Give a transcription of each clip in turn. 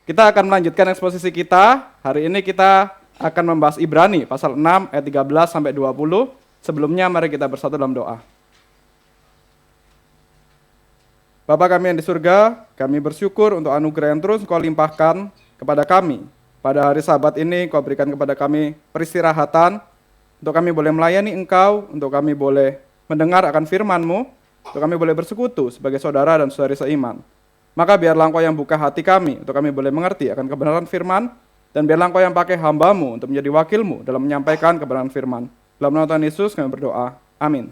Kita akan melanjutkan eksposisi kita. Hari ini kita akan membahas Ibrani pasal 6 ayat 13 sampai 20. Sebelumnya mari kita bersatu dalam doa. Bapa kami yang di surga, kami bersyukur untuk anugerah yang terus Kau limpahkan kepada kami. Pada hari Sabat ini Kau berikan kepada kami peristirahatan, untuk kami boleh melayani Engkau, untuk kami boleh mendengar akan firman-Mu, untuk kami boleh bersekutu sebagai saudara dan saudari seiman. Maka biarlah Engkau yang buka hati kami, untuk kami boleh mengerti akan kebenaran firman, dan biarlah Engkau yang pakai hamba-Mu untuk menjadi wakil-Mu dalam menyampaikan kebenaran firman. Dalam nama Tuhan Yesus kami berdoa. Amin.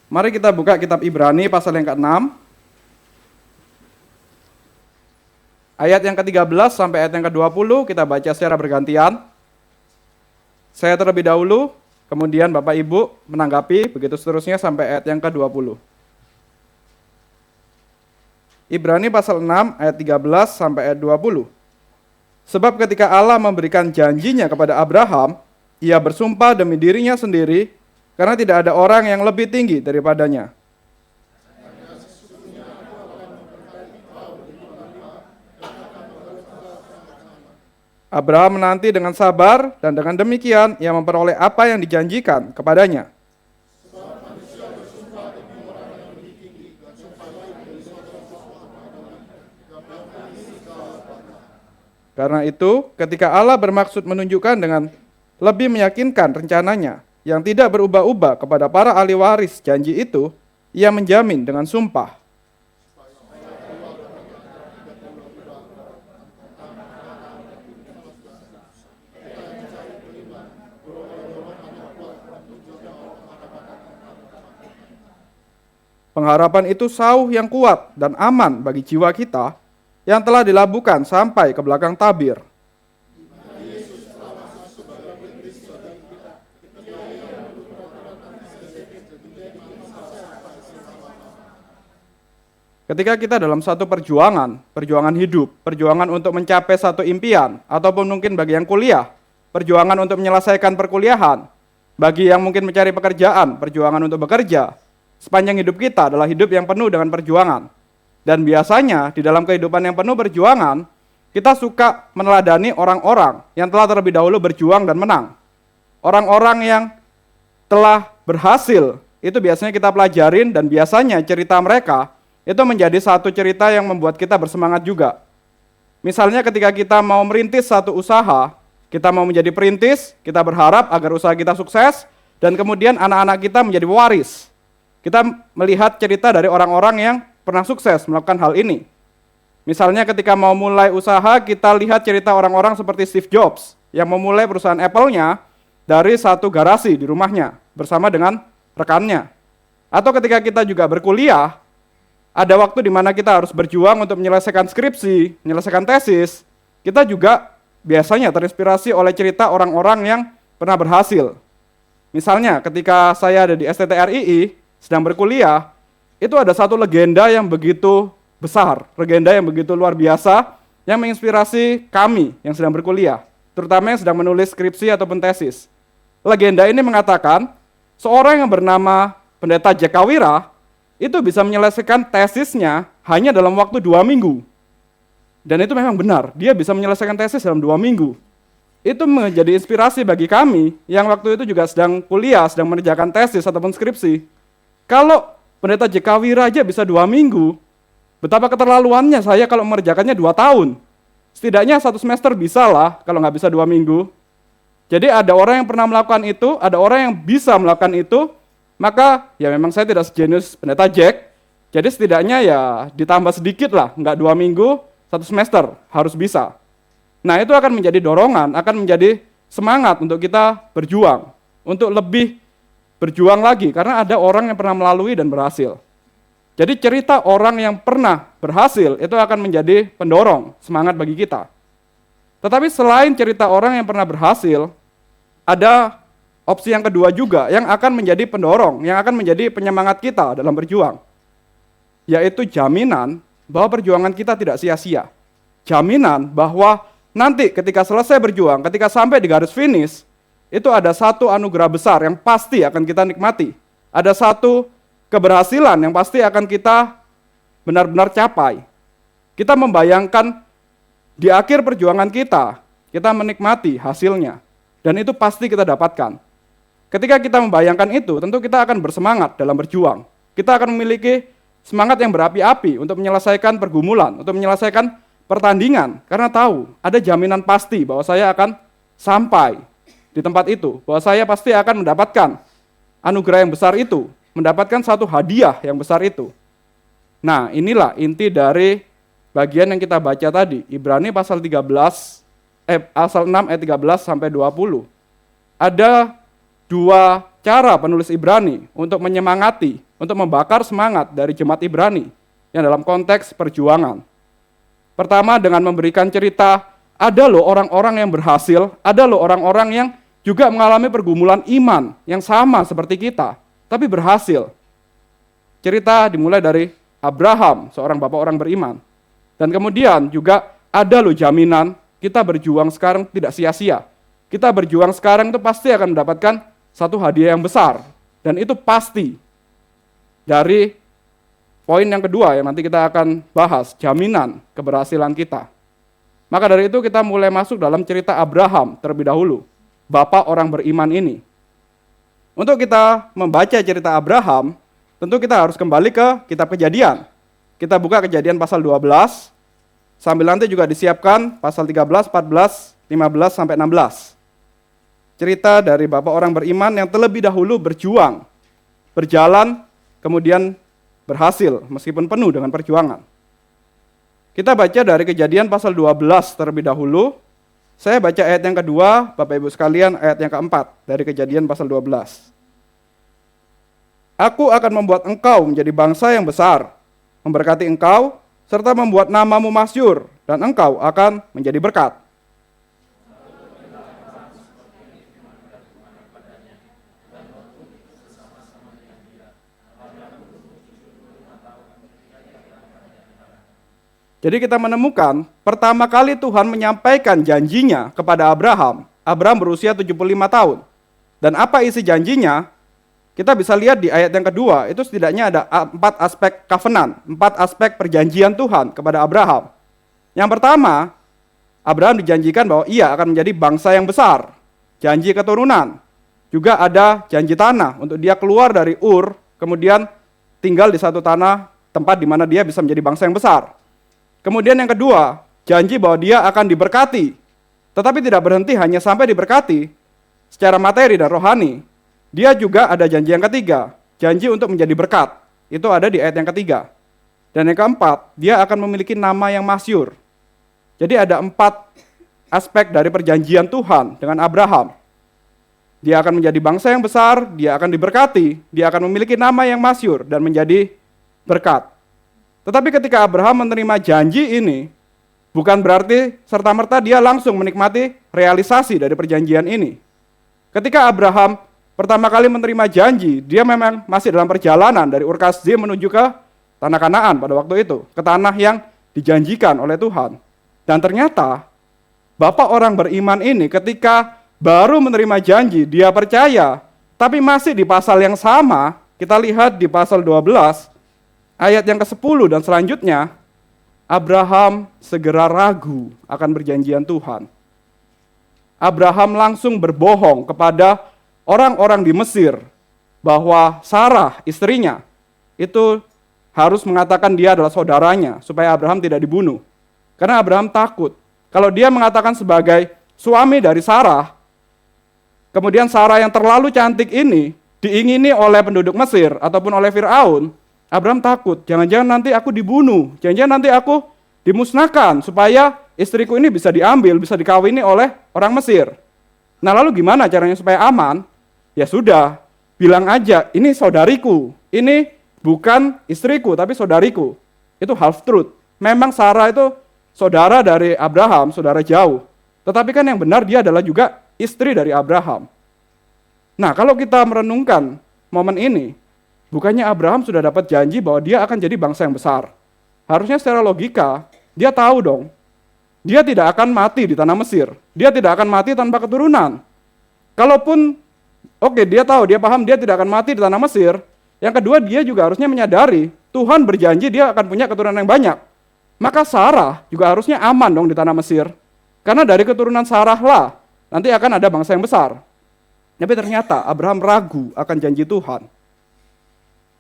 Mari kita buka kitab Ibrani pasal yang ke-6. Ayat yang ke-13 sampai ayat yang ke-20 kita baca secara bergantian. Saya terlebih dahulu, kemudian Bapak Ibu menanggapi, begitu seterusnya sampai ayat yang ke-20. Ibrani pasal 6 ayat 13 sampai ayat 20. Sebab ketika Allah memberikan janjinya kepada Abraham, ia bersumpah demi dirinya sendiri, karena tidak ada orang yang lebih tinggi daripadanya. Abraham menanti dengan sabar, dan dengan demikian ia memperoleh apa yang dijanjikan kepadanya. Karena itu, ketika Allah bermaksud menunjukkan dengan lebih meyakinkan rencananya yang tidak berubah-ubah kepada para ahli waris janji itu, ia menjamin dengan sumpah. Pengharapan itu sauh yang kuat dan aman bagi jiwa kita, yang telah dilabuhkan sampai ke belakang tabir. Ketika kita dalam satu perjuangan hidup, perjuangan untuk mencapai satu impian, ataupun mungkin bagi yang kuliah, perjuangan untuk menyelesaikan perkuliahan, bagi yang mungkin mencari pekerjaan, perjuangan untuk bekerja, sepanjang hidup kita adalah hidup yang penuh dengan perjuangan. Dan biasanya di dalam kehidupan yang penuh perjuangan, kita suka meneladani orang-orang yang telah terlebih dahulu berjuang dan menang. Orang-orang yang telah berhasil, itu biasanya kita pelajarin, dan biasanya cerita mereka itu menjadi satu cerita yang membuat kita bersemangat juga. Misalnya ketika kita mau merintis satu usaha, kita mau menjadi perintis, kita berharap agar usaha kita sukses, dan kemudian anak-anak kita menjadi pewaris. Kita melihat cerita dari orang-orang yang pernah sukses melakukan hal ini. Misalnya ketika mau mulai usaha, kita lihat cerita orang-orang seperti Steve Jobs yang memulai perusahaan Apple-nya dari satu garasi di rumahnya bersama dengan rekannya. Atau ketika kita juga berkuliah, ada waktu di mana kita harus berjuang untuk menyelesaikan skripsi, menyelesaikan tesis. Kita juga biasanya terinspirasi oleh cerita orang-orang yang pernah berhasil. Misalnya ketika saya ada di STTRII, sedang berkuliah, itu ada satu legenda yang begitu besar, legenda yang begitu luar biasa, yang menginspirasi kami yang sedang berkuliah, terutama yang sedang menulis skripsi ataupun tesis. Legenda ini mengatakan, seorang yang bernama Pendeta Jack Kawira, itu bisa menyelesaikan tesisnya hanya dalam waktu 2 minggu. Dan itu memang benar, dia bisa menyelesaikan tesis dalam 2 minggu. Itu menjadi inspirasi bagi kami, yang waktu itu juga sedang kuliah, sedang mengerjakan tesis ataupun skripsi. Kalau Pendeta Jack Kawira aja bisa 2 minggu, betapa keterlaluannya saya kalau mengerjakannya 2 tahun. Setidaknya 1 semester bisa lah, kalau nggak bisa 2 minggu. Jadi ada orang yang pernah melakukan itu, ada orang yang bisa melakukan itu, maka ya memang saya tidak sejenius Pendeta Jack, jadi setidaknya ya ditambah sedikit lah, nggak 2 minggu, 1 semester, harus bisa. Nah itu akan menjadi dorongan, akan menjadi semangat untuk kita berjuang, untuk lebih berjuang lagi, karena ada orang yang pernah melalui dan berhasil. Jadi cerita orang yang pernah berhasil itu akan menjadi pendorong, semangat bagi kita. Tetapi selain cerita orang yang pernah berhasil, ada opsi yang kedua juga yang akan menjadi pendorong, yang akan menjadi penyemangat kita dalam berjuang. Yaitu jaminan bahwa perjuangan kita tidak sia-sia. Jaminan bahwa nanti ketika selesai berjuang, ketika sampai di garis finish, itu ada satu anugerah besar yang pasti akan kita nikmati. Ada satu keberhasilan yang pasti akan kita benar-benar capai. Kita membayangkan Di akhir perjuangan kita menikmati hasilnya. Dan itu pasti kita dapatkan. Ketika kita membayangkan itu, tentu kita akan bersemangat dalam berjuang. Kita akan memiliki semangat yang berapi-api untuk menyelesaikan pergumulan, untuk menyelesaikan pertandingan. Karena tahu, ada jaminan pasti bahwa saya akan sampai di tempat itu. Bahwa saya pasti akan mendapatkan anugerah yang besar itu, mendapatkan satu hadiah yang besar itu. Nah, inilah inti dari bagian yang kita baca tadi, Ibrani pasal 6 ayat 13 sampai 20. Ada dua cara penulis Ibrani untuk menyemangati, untuk membakar semangat dari jemaat Ibrani yang dalam konteks perjuangan. Pertama dengan memberikan cerita, ada loh orang-orang yang berhasil, ada loh orang-orang yang juga mengalami pergumulan iman yang sama seperti kita, tapi berhasil. Cerita dimulai dari Abraham, seorang bapak orang beriman. Dan kemudian juga ada loh jaminan kita berjuang sekarang tidak sia-sia. Kita berjuang sekarang itu pasti akan mendapatkan satu hadiah yang besar. Dan itu pasti. Dari poin yang kedua yang nanti kita akan bahas, jaminan keberhasilan kita. Maka dari itu kita mulai masuk dalam cerita Abraham terlebih dahulu. Bapak orang beriman ini. Untuk kita membaca cerita Abraham, tentu kita harus kembali ke kitab Kejadian. Kita buka Kejadian pasal 12, sambil nanti juga disiapkan pasal 13, 14, 15, sampai 16. Cerita dari bapak orang beriman yang terlebih dahulu berjuang, berjalan, kemudian berhasil, meskipun penuh dengan perjuangan. Kita baca dari Kejadian pasal 12 terlebih dahulu. Saya baca ayat yang kedua, Bapak Ibu sekalian, ayat yang keempat dari Kejadian pasal 12. Aku akan membuat engkau menjadi bangsa yang besar, memberkati engkau, serta membuat namamu masyhur, dan engkau akan menjadi berkat. Jadi kita menemukan, pertama kali Tuhan menyampaikan janjinya kepada Abraham. Abraham berusia 75 tahun. Dan apa isi janjinya? Kita bisa lihat di ayat yang kedua, itu setidaknya ada 4 aspek covenant, 4 aspek perjanjian Tuhan kepada Abraham. Yang pertama, Abraham dijanjikan bahwa ia akan menjadi bangsa yang besar. Janji keturunan. Juga ada janji tanah untuk dia keluar dari Ur, kemudian tinggal di satu tanah tempat di mana dia bisa menjadi bangsa yang besar. Kemudian yang kedua, janji bahwa dia akan diberkati. Tetapi tidak berhenti hanya sampai diberkati secara materi dan rohani. Dia juga ada janji yang ketiga, janji untuk menjadi berkat. Itu ada di ayat yang ketiga. Dan yang keempat, dia akan memiliki nama yang masyhur. Jadi ada 4 aspek dari perjanjian Tuhan dengan Abraham. Dia akan menjadi bangsa yang besar, dia akan diberkati, dia akan memiliki nama yang masyhur dan menjadi berkat. Tetapi ketika Abraham menerima janji ini, bukan berarti serta-merta dia langsung menikmati realisasi dari perjanjian ini. Ketika Abraham pertama kali menerima janji, dia memang masih dalam perjalanan dari Ur Kasdim menuju ke tanah Kanaan pada waktu itu, ke tanah yang dijanjikan oleh Tuhan. Dan ternyata, bapak orang beriman ini ketika baru menerima janji, dia percaya, tapi masih di pasal yang sama, kita lihat di pasal 12, ayat yang ke-10 dan selanjutnya, Abraham segera ragu akan perjanjian Tuhan. Abraham langsung berbohong kepada orang-orang di Mesir bahwa Sarah, istrinya, itu harus mengatakan dia adalah saudaranya supaya Abraham tidak dibunuh. Karena Abraham takut. Kalau dia mengatakan sebagai suami dari Sarah, kemudian Sarah yang terlalu cantik ini diingini oleh penduduk Mesir ataupun oleh Firaun, Abraham takut, jangan-jangan nanti aku dibunuh, jangan-jangan nanti aku dimusnahkan, supaya istriku ini bisa diambil, bisa dikawini oleh orang Mesir. Nah lalu gimana caranya supaya aman? Ya sudah, bilang aja, ini saudariku, ini bukan istriku, tapi saudariku. Itu half truth. Memang Sarah itu saudara dari Abraham, saudara jauh. Tetapi kan yang benar dia adalah juga istri dari Abraham. Nah kalau kita merenungkan momen ini, bukannya Abraham sudah dapat janji bahwa dia akan jadi bangsa yang besar. Harusnya secara logika, dia tahu dong, dia tidak akan mati di tanah Mesir. Dia tidak akan mati tanpa keturunan. Kalaupun, dia tahu, dia paham dia tidak akan mati di tanah Mesir. Yang kedua, dia juga harusnya menyadari, Tuhan berjanji dia akan punya keturunan yang banyak. Maka Sarah juga harusnya aman dong di tanah Mesir. Karena dari keturunan Sarah lah nanti akan ada bangsa yang besar. Tapi ternyata Abraham ragu akan janji Tuhan.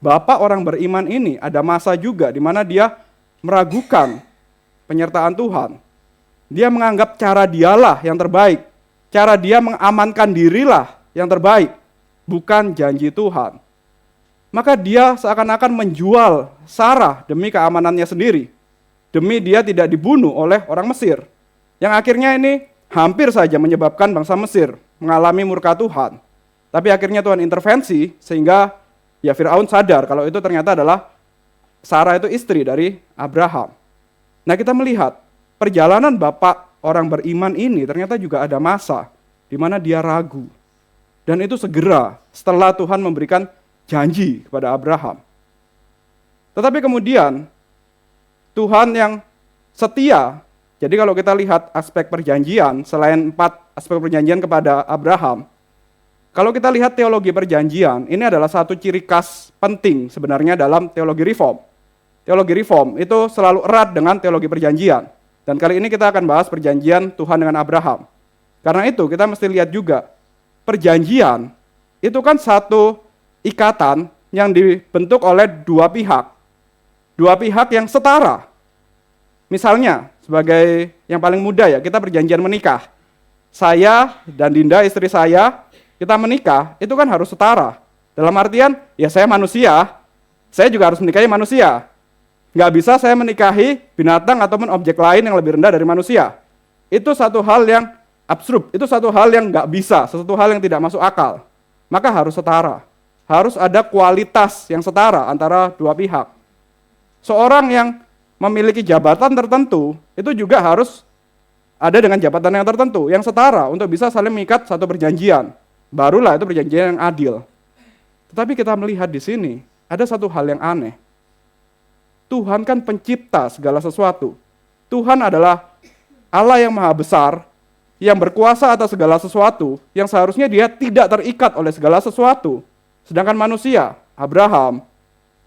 Bapak orang beriman ini ada masa juga di mana dia meragukan penyertaan Tuhan. Dia menganggap cara dialah yang terbaik. Cara dia mengamankan dirilah yang terbaik. Bukan janji Tuhan. Maka dia seakan-akan menjual Sarah demi keamanannya sendiri. Demi dia tidak dibunuh oleh orang Mesir. Yang akhirnya ini hampir saja menyebabkan bangsa Mesir mengalami murka Tuhan. Tapi akhirnya Tuhan intervensi sehingga ya Firaun sadar kalau itu ternyata adalah Sarah itu istri dari Abraham. Nah kita melihat perjalanan bapak orang beriman ini ternyata juga ada masa di mana dia ragu. Dan itu segera setelah Tuhan memberikan janji kepada Abraham. Tetapi kemudian Tuhan yang setia. Jadi kalau kita lihat aspek perjanjian, selain 4 aspek perjanjian kepada Abraham, kalau kita lihat teologi perjanjian, ini adalah satu ciri khas penting sebenarnya dalam teologi reform. Teologi reform itu selalu erat dengan teologi perjanjian. Dan kali ini kita akan bahas perjanjian Tuhan dengan Abraham. Karena itu kita mesti lihat juga, perjanjian itu kan satu ikatan yang dibentuk oleh dua pihak. Dua pihak yang setara. Misalnya, sebagai yang paling mudah ya, kita perjanjian menikah. Saya dan Dinda, istri saya, kita menikah, itu kan harus setara. Dalam artian, ya saya manusia, saya juga harus menikahi manusia. Nggak bisa saya menikahi binatang ataupun objek lain yang lebih rendah dari manusia. Itu satu hal yang absurd, itu satu hal yang nggak bisa, sesuatu hal yang tidak masuk akal. Maka harus setara. Harus ada kualitas yang setara antara dua pihak. Seorang yang memiliki jabatan tertentu, itu juga harus ada dengan jabatan yang tertentu, yang setara untuk bisa saling mengikat satu perjanjian. Barulah itu perjanjian yang adil. Tetapi kita melihat di sini, ada satu hal yang aneh. Tuhan kan pencipta segala sesuatu. Tuhan adalah Allah yang maha besar, yang berkuasa atas segala sesuatu, yang seharusnya dia tidak terikat oleh segala sesuatu. Sedangkan manusia, Abraham,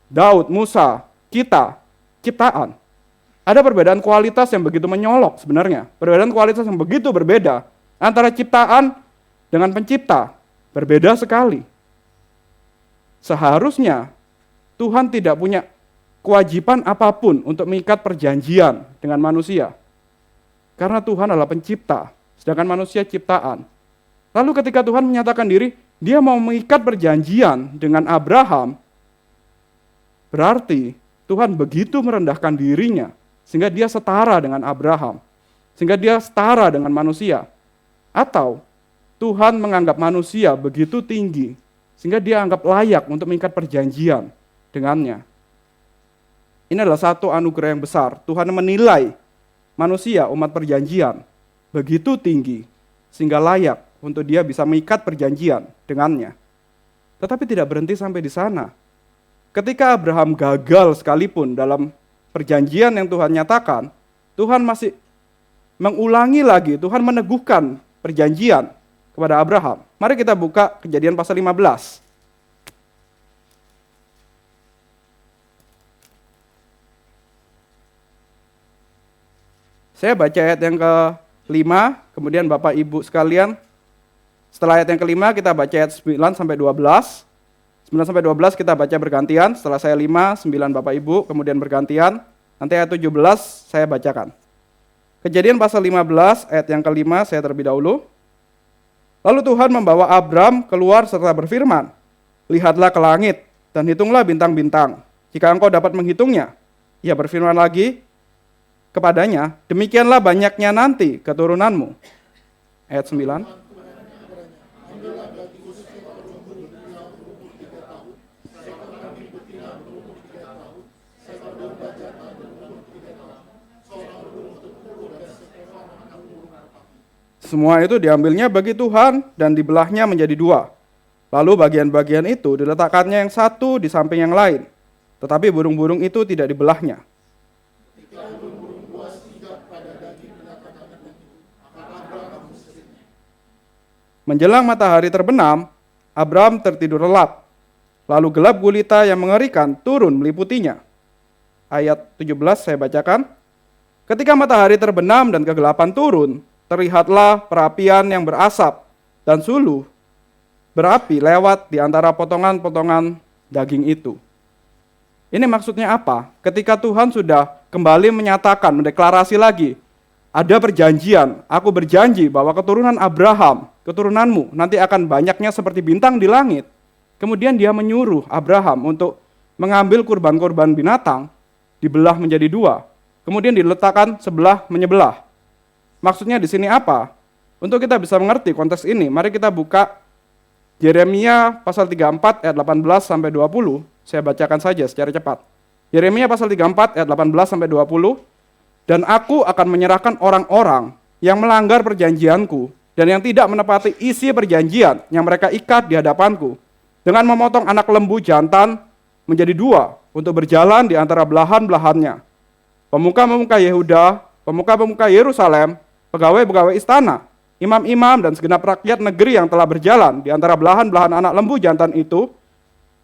Daud, Musa, kita, ciptaan. Ada perbedaan kualitas yang begitu menyolok sebenarnya. Perbedaan kualitas yang begitu berbeda antara ciptaan dengan pencipta. Berbeda sekali. Seharusnya Tuhan tidak punya kewajiban apapun untuk mengikat perjanjian dengan manusia. Karena Tuhan adalah pencipta, sedangkan manusia ciptaan. Lalu ketika Tuhan menyatakan diri, dia mau mengikat perjanjian dengan Abraham, berarti Tuhan begitu merendahkan dirinya, sehingga dia setara dengan Abraham, sehingga dia setara dengan manusia. Atau Tuhan menganggap manusia begitu tinggi, sehingga dia anggap layak untuk mengikat perjanjian dengannya. Ini adalah satu anugerah yang besar. Tuhan menilai manusia, umat perjanjian, begitu tinggi, sehingga layak untuk dia bisa mengikat perjanjian dengannya. Tetapi tidak berhenti sampai di sana. Ketika Abraham gagal sekalipun dalam perjanjian yang Tuhan nyatakan, Tuhan masih mengulangi lagi, Tuhan meneguhkan perjanjian kepada Abraham. Mari kita buka Kejadian pasal 15. Saya baca ayat yang ke-5, kemudian Bapak Ibu sekalian, setelah ayat yang ke-5 kita baca ayat 9 sampai 12. 9 sampai 12 kita baca bergantian, setelah saya 5, 9 Bapak Ibu, kemudian bergantian. Nanti ayat 17 saya bacakan. Kejadian pasal 15, ayat yang ke-5 saya terlebih dahulu. Lalu Tuhan membawa Abram keluar serta berfirman, lihatlah ke langit dan hitunglah bintang-bintang, jika engkau dapat menghitungnya. Ia berfirman lagi kepadanya, demikianlah banyaknya nanti keturunanmu. Ayat 9. Semua itu diambilnya bagi Tuhan dan dibelahnya menjadi dua. Lalu bagian-bagian itu diletakkannya yang satu di samping yang lain. Tetapi burung-burung itu tidak dibelahnya. Menjelang matahari terbenam, Abram tertidur lelap. Lalu gelap gulita yang mengerikan turun meliputinya. Ayat 17 saya bacakan. Ketika matahari terbenam dan kegelapan turun, terlihatlah perapian yang berasap dan suluh berapi lewat di antara potongan-potongan daging itu. Ini maksudnya apa? Ketika Tuhan sudah kembali menyatakan, mendeklarasi lagi, ada perjanjian, aku berjanji bahwa keturunan Abraham, keturunanmu nanti akan banyaknya seperti bintang di langit. Kemudian dia menyuruh Abraham untuk mengambil kurban-kurban binatang, dibelah menjadi dua, kemudian diletakkan sebelah menyebelah. Maksudnya di sini apa? Untuk kita bisa mengerti konteks ini, mari kita buka Yeremia pasal 34 ayat 18 sampai 20. Saya bacakan saja secara cepat. Yeremia pasal 34 ayat 18 sampai 20. Dan aku akan menyerahkan orang-orang yang melanggar perjanjianku dan yang tidak menepati isi perjanjian yang mereka ikat di hadapanku dengan memotong anak lembu jantan menjadi dua untuk berjalan di antara belahan-belahannya. Pemuka-pemuka Yehuda, pemuka-pemuka Yerusalem, pegawai-pegawai istana, imam-imam dan segenap rakyat negeri yang telah berjalan di antara belahan-belahan anak lembu jantan itu,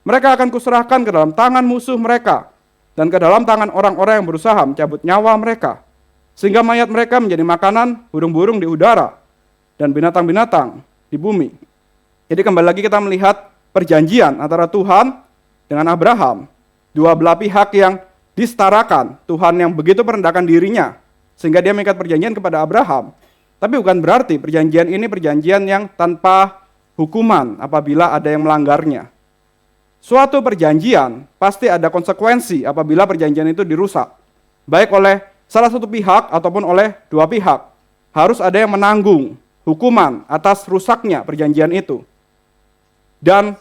mereka akan kuserahkan ke dalam tangan musuh mereka dan ke dalam tangan orang-orang yang berusaha mencabut nyawa mereka, sehingga mayat mereka menjadi makanan burung-burung di udara dan binatang-binatang di bumi. Jadi kembali lagi kita melihat perjanjian antara Tuhan dengan Abraham, dua belah pihak yang disetarakan. Tuhan yang begitu merendahkan dirinya sehingga dia mengikat perjanjian kepada Abraham. Tapi bukan berarti perjanjian ini perjanjian yang tanpa hukuman apabila ada yang melanggarnya. Suatu perjanjian pasti ada konsekuensi apabila perjanjian itu dirusak, baik oleh salah satu pihak ataupun oleh dua pihak. Harus ada yang menanggung hukuman atas rusaknya perjanjian itu. Dan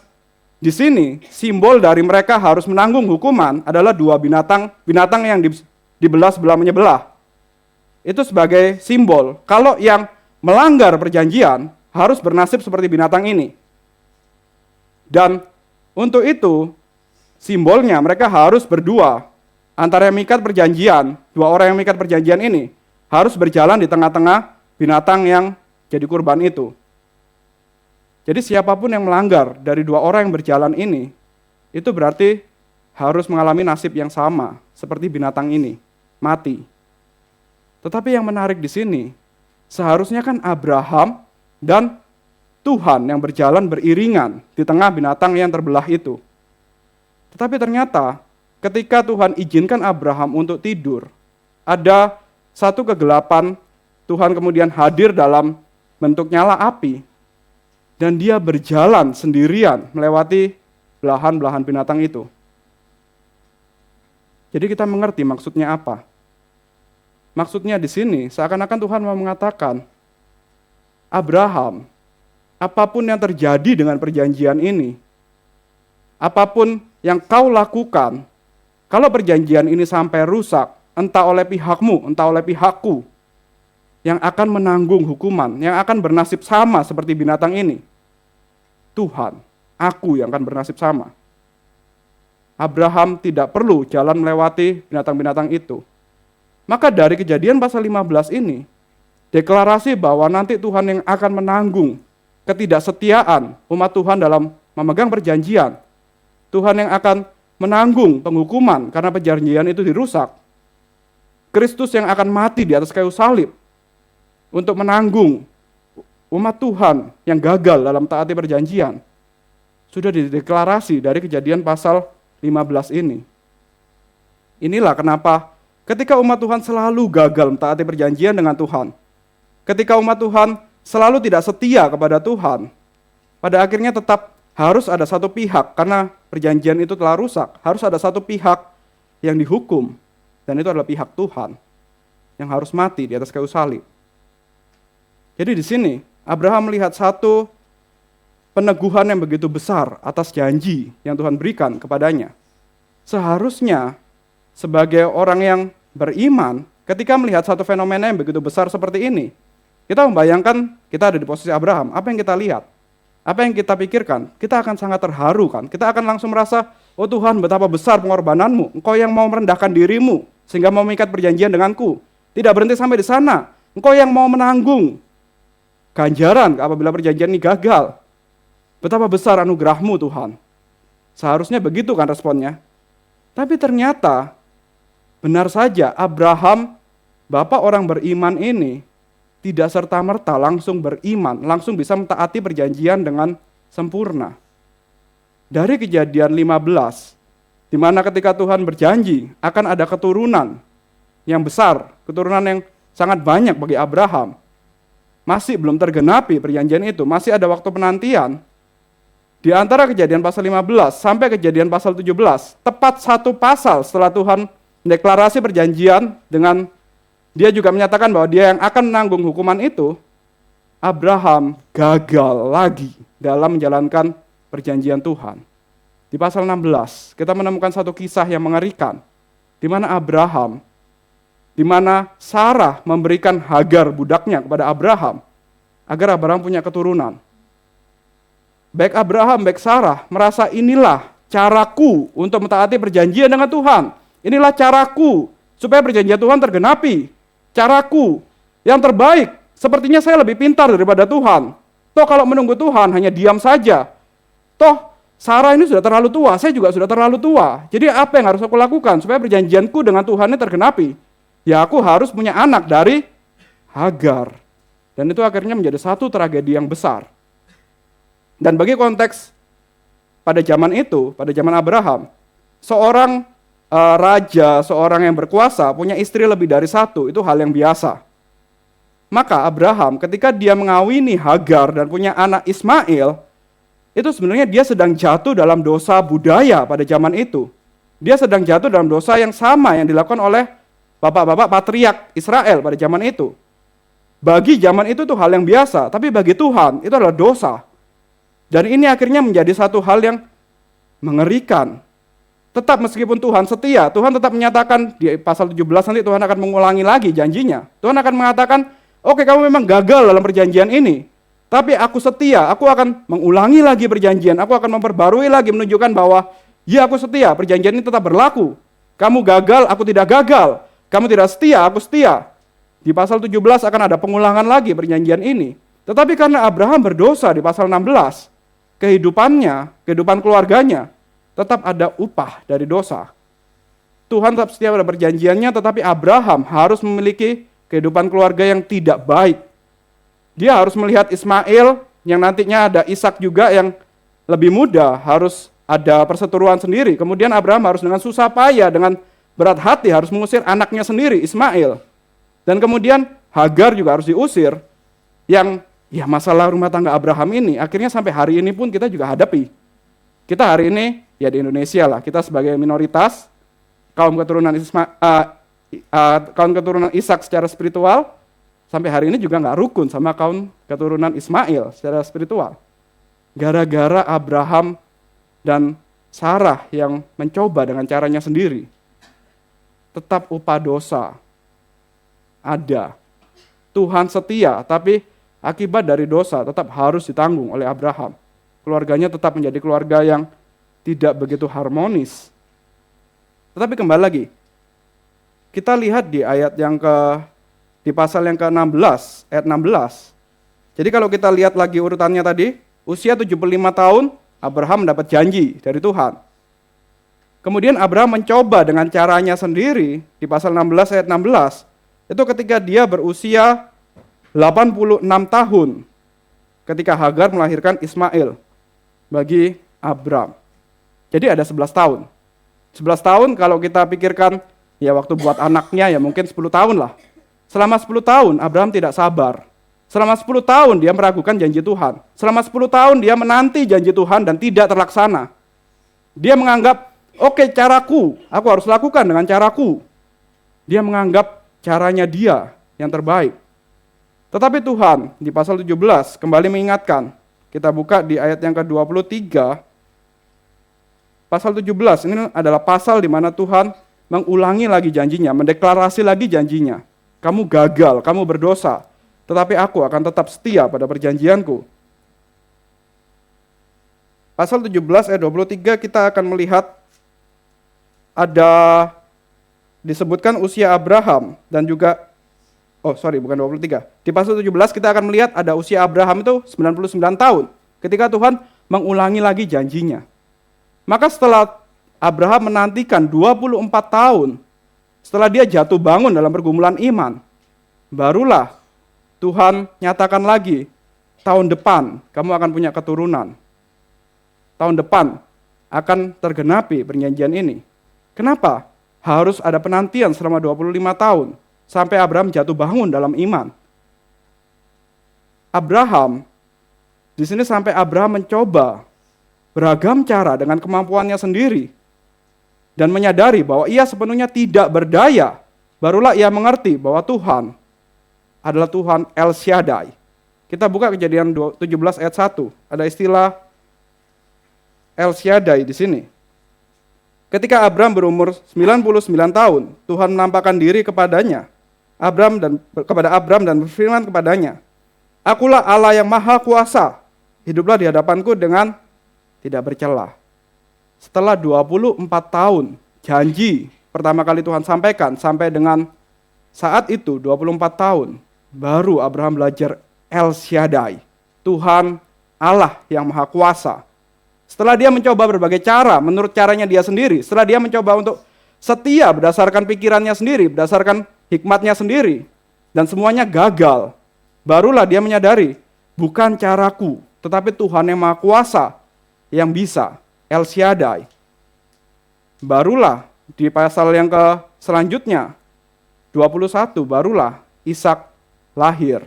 di sini simbol dari mereka harus menanggung hukuman adalah dua binatang yang dibelah sebelah menyebelah. Itu sebagai simbol kalau yang melanggar perjanjian harus bernasib seperti binatang ini. Dan untuk itu, simbolnya mereka harus berdua. Antara yang mengikat perjanjian, dua orang yang mengikat perjanjian ini, harus berjalan di tengah-tengah binatang yang jadi kurban itu. Jadi siapapun yang melanggar dari dua orang yang berjalan ini, itu berarti harus mengalami nasib yang sama, seperti binatang ini, mati. Tetapi yang menarik di sini, seharusnya kan Abraham dan Tuhan yang berjalan beriringan di tengah binatang yang terbelah itu. Tetapi ternyata ketika Tuhan izinkan Abraham untuk tidur, ada satu kegelapan, Tuhan kemudian hadir dalam bentuk nyala api, dan dia berjalan sendirian melewati belahan-belahan binatang itu. Jadi kita mengerti maksudnya apa. Maksudnya di sini seakan-akan Tuhan mau mengatakan, Abraham, apapun yang terjadi dengan perjanjian ini, apapun yang kau lakukan, kalau perjanjian ini sampai rusak, entah oleh pihakmu, entah oleh pihakku, yang akan menanggung hukuman, yang akan bernasib sama seperti binatang ini, Tuhan, aku yang akan bernasib sama. Abraham tidak perlu jalan melewati binatang-binatang itu. Maka dari Kejadian pasal 15 ini, deklarasi bahwa nanti Tuhan yang akan menanggung ketidaksetiaan umat Tuhan dalam memegang perjanjian. Tuhan yang akan menanggung penghukuman karena perjanjian itu dirusak. Kristus yang akan mati di atas kayu salib untuk menanggung umat Tuhan yang gagal dalam taati perjanjian. Sudah dideklarasi dari Kejadian pasal 15 ini. Inilah kenapa ketika umat Tuhan selalu gagal mentaati perjanjian dengan Tuhan, ketika umat Tuhan selalu tidak setia kepada Tuhan, pada akhirnya tetap harus ada satu pihak, karena perjanjian itu telah rusak, harus ada satu pihak yang dihukum, dan itu adalah pihak Tuhan, yang harus mati di atas kayu salib. Jadi di sini, Abraham melihat satu peneguhan yang begitu besar atas janji yang Tuhan berikan kepadanya. Seharusnya, sebagai orang yang beriman, ketika melihat satu fenomena yang begitu besar seperti ini, kita membayangkan kita ada di posisi Abraham. Apa yang kita lihat? Apa yang kita pikirkan? Kita akan sangat terharu kan? Kita akan langsung merasa, oh Tuhan betapa besar pengorbananmu. Engkau yang mau merendahkan dirimu, sehingga mau mengikat perjanjian denganku. Tidak berhenti sampai di sana. Engkau yang mau menanggung ganjaran apabila perjanjian ini gagal. Betapa besar anugerahmu Tuhan. Seharusnya begitu kan responnya. Tapi ternyata, benar saja Abraham Bapak orang beriman ini tidak serta-merta langsung beriman, langsung bisa mentaati perjanjian dengan sempurna. Dari Kejadian 15, di mana ketika Tuhan berjanji akan ada keturunan yang besar, keturunan yang sangat banyak bagi Abraham, masih belum tergenapi perjanjian itu, masih ada waktu penantian. Di antara Kejadian pasal 15 sampai Kejadian pasal 17, tepat satu pasal setelah Tuhan mendeklarasi perjanjian dengan dia juga menyatakan bahwa dia yang akan menanggung hukuman itu, Abraham gagal lagi dalam menjalankan perjanjian Tuhan. Di pasal 16, kita menemukan satu kisah yang mengerikan, di mana Sarah memberikan Hagar budaknya kepada Abraham, agar Abraham punya keturunan. Baik Abraham, baik Sarah merasa inilah caraku untuk mentaati perjanjian dengan Tuhan. Inilah caraku supaya perjanjian Tuhan tergenapi. Caraku yang terbaik, sepertinya saya lebih pintar daripada Tuhan. Toh kalau menunggu Tuhan hanya diam saja. Toh Sarah ini sudah terlalu tua, saya juga sudah terlalu tua. Jadi apa yang harus aku lakukan supaya perjanjianku dengan Tuhan ini tergenapi? Ya aku harus punya anak dari Hagar. Dan itu akhirnya menjadi satu tragedi yang besar. Dan bagi konteks pada zaman itu, pada zaman Abraham, seorang raja, seorang yang berkuasa punya istri lebih dari satu, itu hal yang biasa. Maka Abraham ketika dia mengawini Hagar dan punya anak Ismail, itu sebenarnya dia sedang jatuh dalam dosa budaya pada zaman itu. Dia sedang jatuh dalam dosa yang sama yang dilakukan oleh bapak-bapak patriark Israel pada zaman itu. Bagi zaman itu tuh hal yang biasa, tapi bagi Tuhan itu adalah dosa. Dan ini akhirnya menjadi satu hal yang mengerikan. Tetap meskipun Tuhan setia, Tuhan tetap menyatakan di pasal 17 nanti Tuhan akan mengulangi lagi janjinya. Tuhan akan mengatakan, oke, kamu memang gagal dalam perjanjian ini, tapi aku setia, aku akan mengulangi lagi perjanjian, aku akan memperbarui lagi menunjukkan bahwa ya aku setia, perjanjian ini tetap berlaku. Kamu gagal, aku tidak gagal. Kamu tidak setia, aku setia. Di pasal 17 akan ada pengulangan lagi perjanjian ini. Tetapi karena Abraham berdosa di pasal 16, kehidupan keluarganya, tetap ada upah dari dosa. Tuhan tetap setia pada perjanjiannya, tetapi Abraham harus memiliki kehidupan keluarga yang tidak baik. Dia harus melihat Ismail, yang nantinya ada Ishak juga yang lebih muda, harus ada perseteruan sendiri. Kemudian Abraham harus dengan susah payah, dengan berat hati harus mengusir anaknya sendiri, Ismail. Dan kemudian Hagar juga harus diusir, yang ya masalah rumah tangga Abraham ini akhirnya sampai hari ini pun kita juga hadapi. Kita hari ini ya di Indonesia lah, kita sebagai minoritas kaum keturunan Ishak secara spiritual, sampai hari ini juga nggak rukun sama kaum keturunan Ismail secara spiritual. Gara-gara Abraham dan Sarah yang mencoba dengan caranya sendiri. Tetap upah dosa ada. Tuhan setia, tapi akibat dari dosa tetap harus ditanggung oleh Abraham. Keluarganya tetap menjadi keluarga yang tidak begitu harmonis. Tetapi kembali lagi, kita lihat di ayat di pasal yang ke-16, ayat 16. Jadi kalau kita lihat lagi urutannya tadi, usia 75 tahun, Abraham mendapat janji dari Tuhan. Kemudian Abraham mencoba dengan caranya sendiri, di pasal 16 ayat 16, itu ketika dia berusia 86 tahun, ketika Hagar melahirkan Ismail bagi Abram. Jadi ada 11 tahun. 11 tahun kalau kita pikirkan, ya waktu buat anaknya ya mungkin 10 tahun lah. Selama 10 tahun Abraham tidak sabar. Selama 10 tahun dia meragukan janji Tuhan. Selama 10 tahun dia menanti janji Tuhan dan tidak terlaksana. Dia menganggap, oke, caraku, aku harus lakukan dengan caraku. Dia menganggap caranya dia yang terbaik. Tetapi Tuhan di pasal 17 kembali mengingatkan. Kita buka di ayat yang ke-23. Pasal 17 ini adalah pasal di mana Tuhan mengulangi lagi janjinya, mendeklarasi lagi janjinya. Kamu gagal, kamu berdosa, tetapi aku akan tetap setia pada perjanjianku. Pasal 17 ayat 23 kita akan melihat ada disebutkan usia Abraham dan juga bukan 23. Di pasal 17 kita akan melihat ada usia Abraham itu 99 tahun ketika Tuhan mengulangi lagi janjinya. Maka setelah Abraham menantikan 24 tahun setelah dia jatuh bangun dalam pergumulan iman, barulah Tuhan nyatakan lagi, tahun depan kamu akan punya keturunan. Tahun depan akan tergenapi perjanjian ini. Kenapa? Harus ada penantian selama 25 tahun sampai Abraham jatuh bangun dalam iman. Abraham, di sini sampai Abraham mencoba beragam cara dengan kemampuannya sendiri dan menyadari bahwa ia sepenuhnya tidak berdaya, barulah ia mengerti bahwa Tuhan adalah Tuhan El Shaddai. Kita buka Kejadian 17 ayat 1, ada istilah El Shaddai di sini. Ketika Abraham berumur 99 tahun, Tuhan menampakkan diri kepada Abraham dan berfirman kepadanya, "Akulah Allah yang Maha Kuasa, hiduplah di hadapanku dengan tidak bercela." Setelah 24 tahun, janji pertama kali Tuhan sampaikan sampai dengan saat itu 24 tahun, baru Abraham belajar El Shaddai, Tuhan Allah yang Maha Kuasa. Setelah dia mencoba berbagai cara, menurut caranya dia sendiri, setelah dia mencoba untuk setia berdasarkan pikirannya sendiri, berdasarkan hikmatnya sendiri, dan semuanya gagal, barulah dia menyadari, bukan caraku, tetapi Tuhan yang Maha Kuasa yang bisa, El Shaddai. Barulah di pasal yang selanjutnya, 21, barulah Ishak lahir.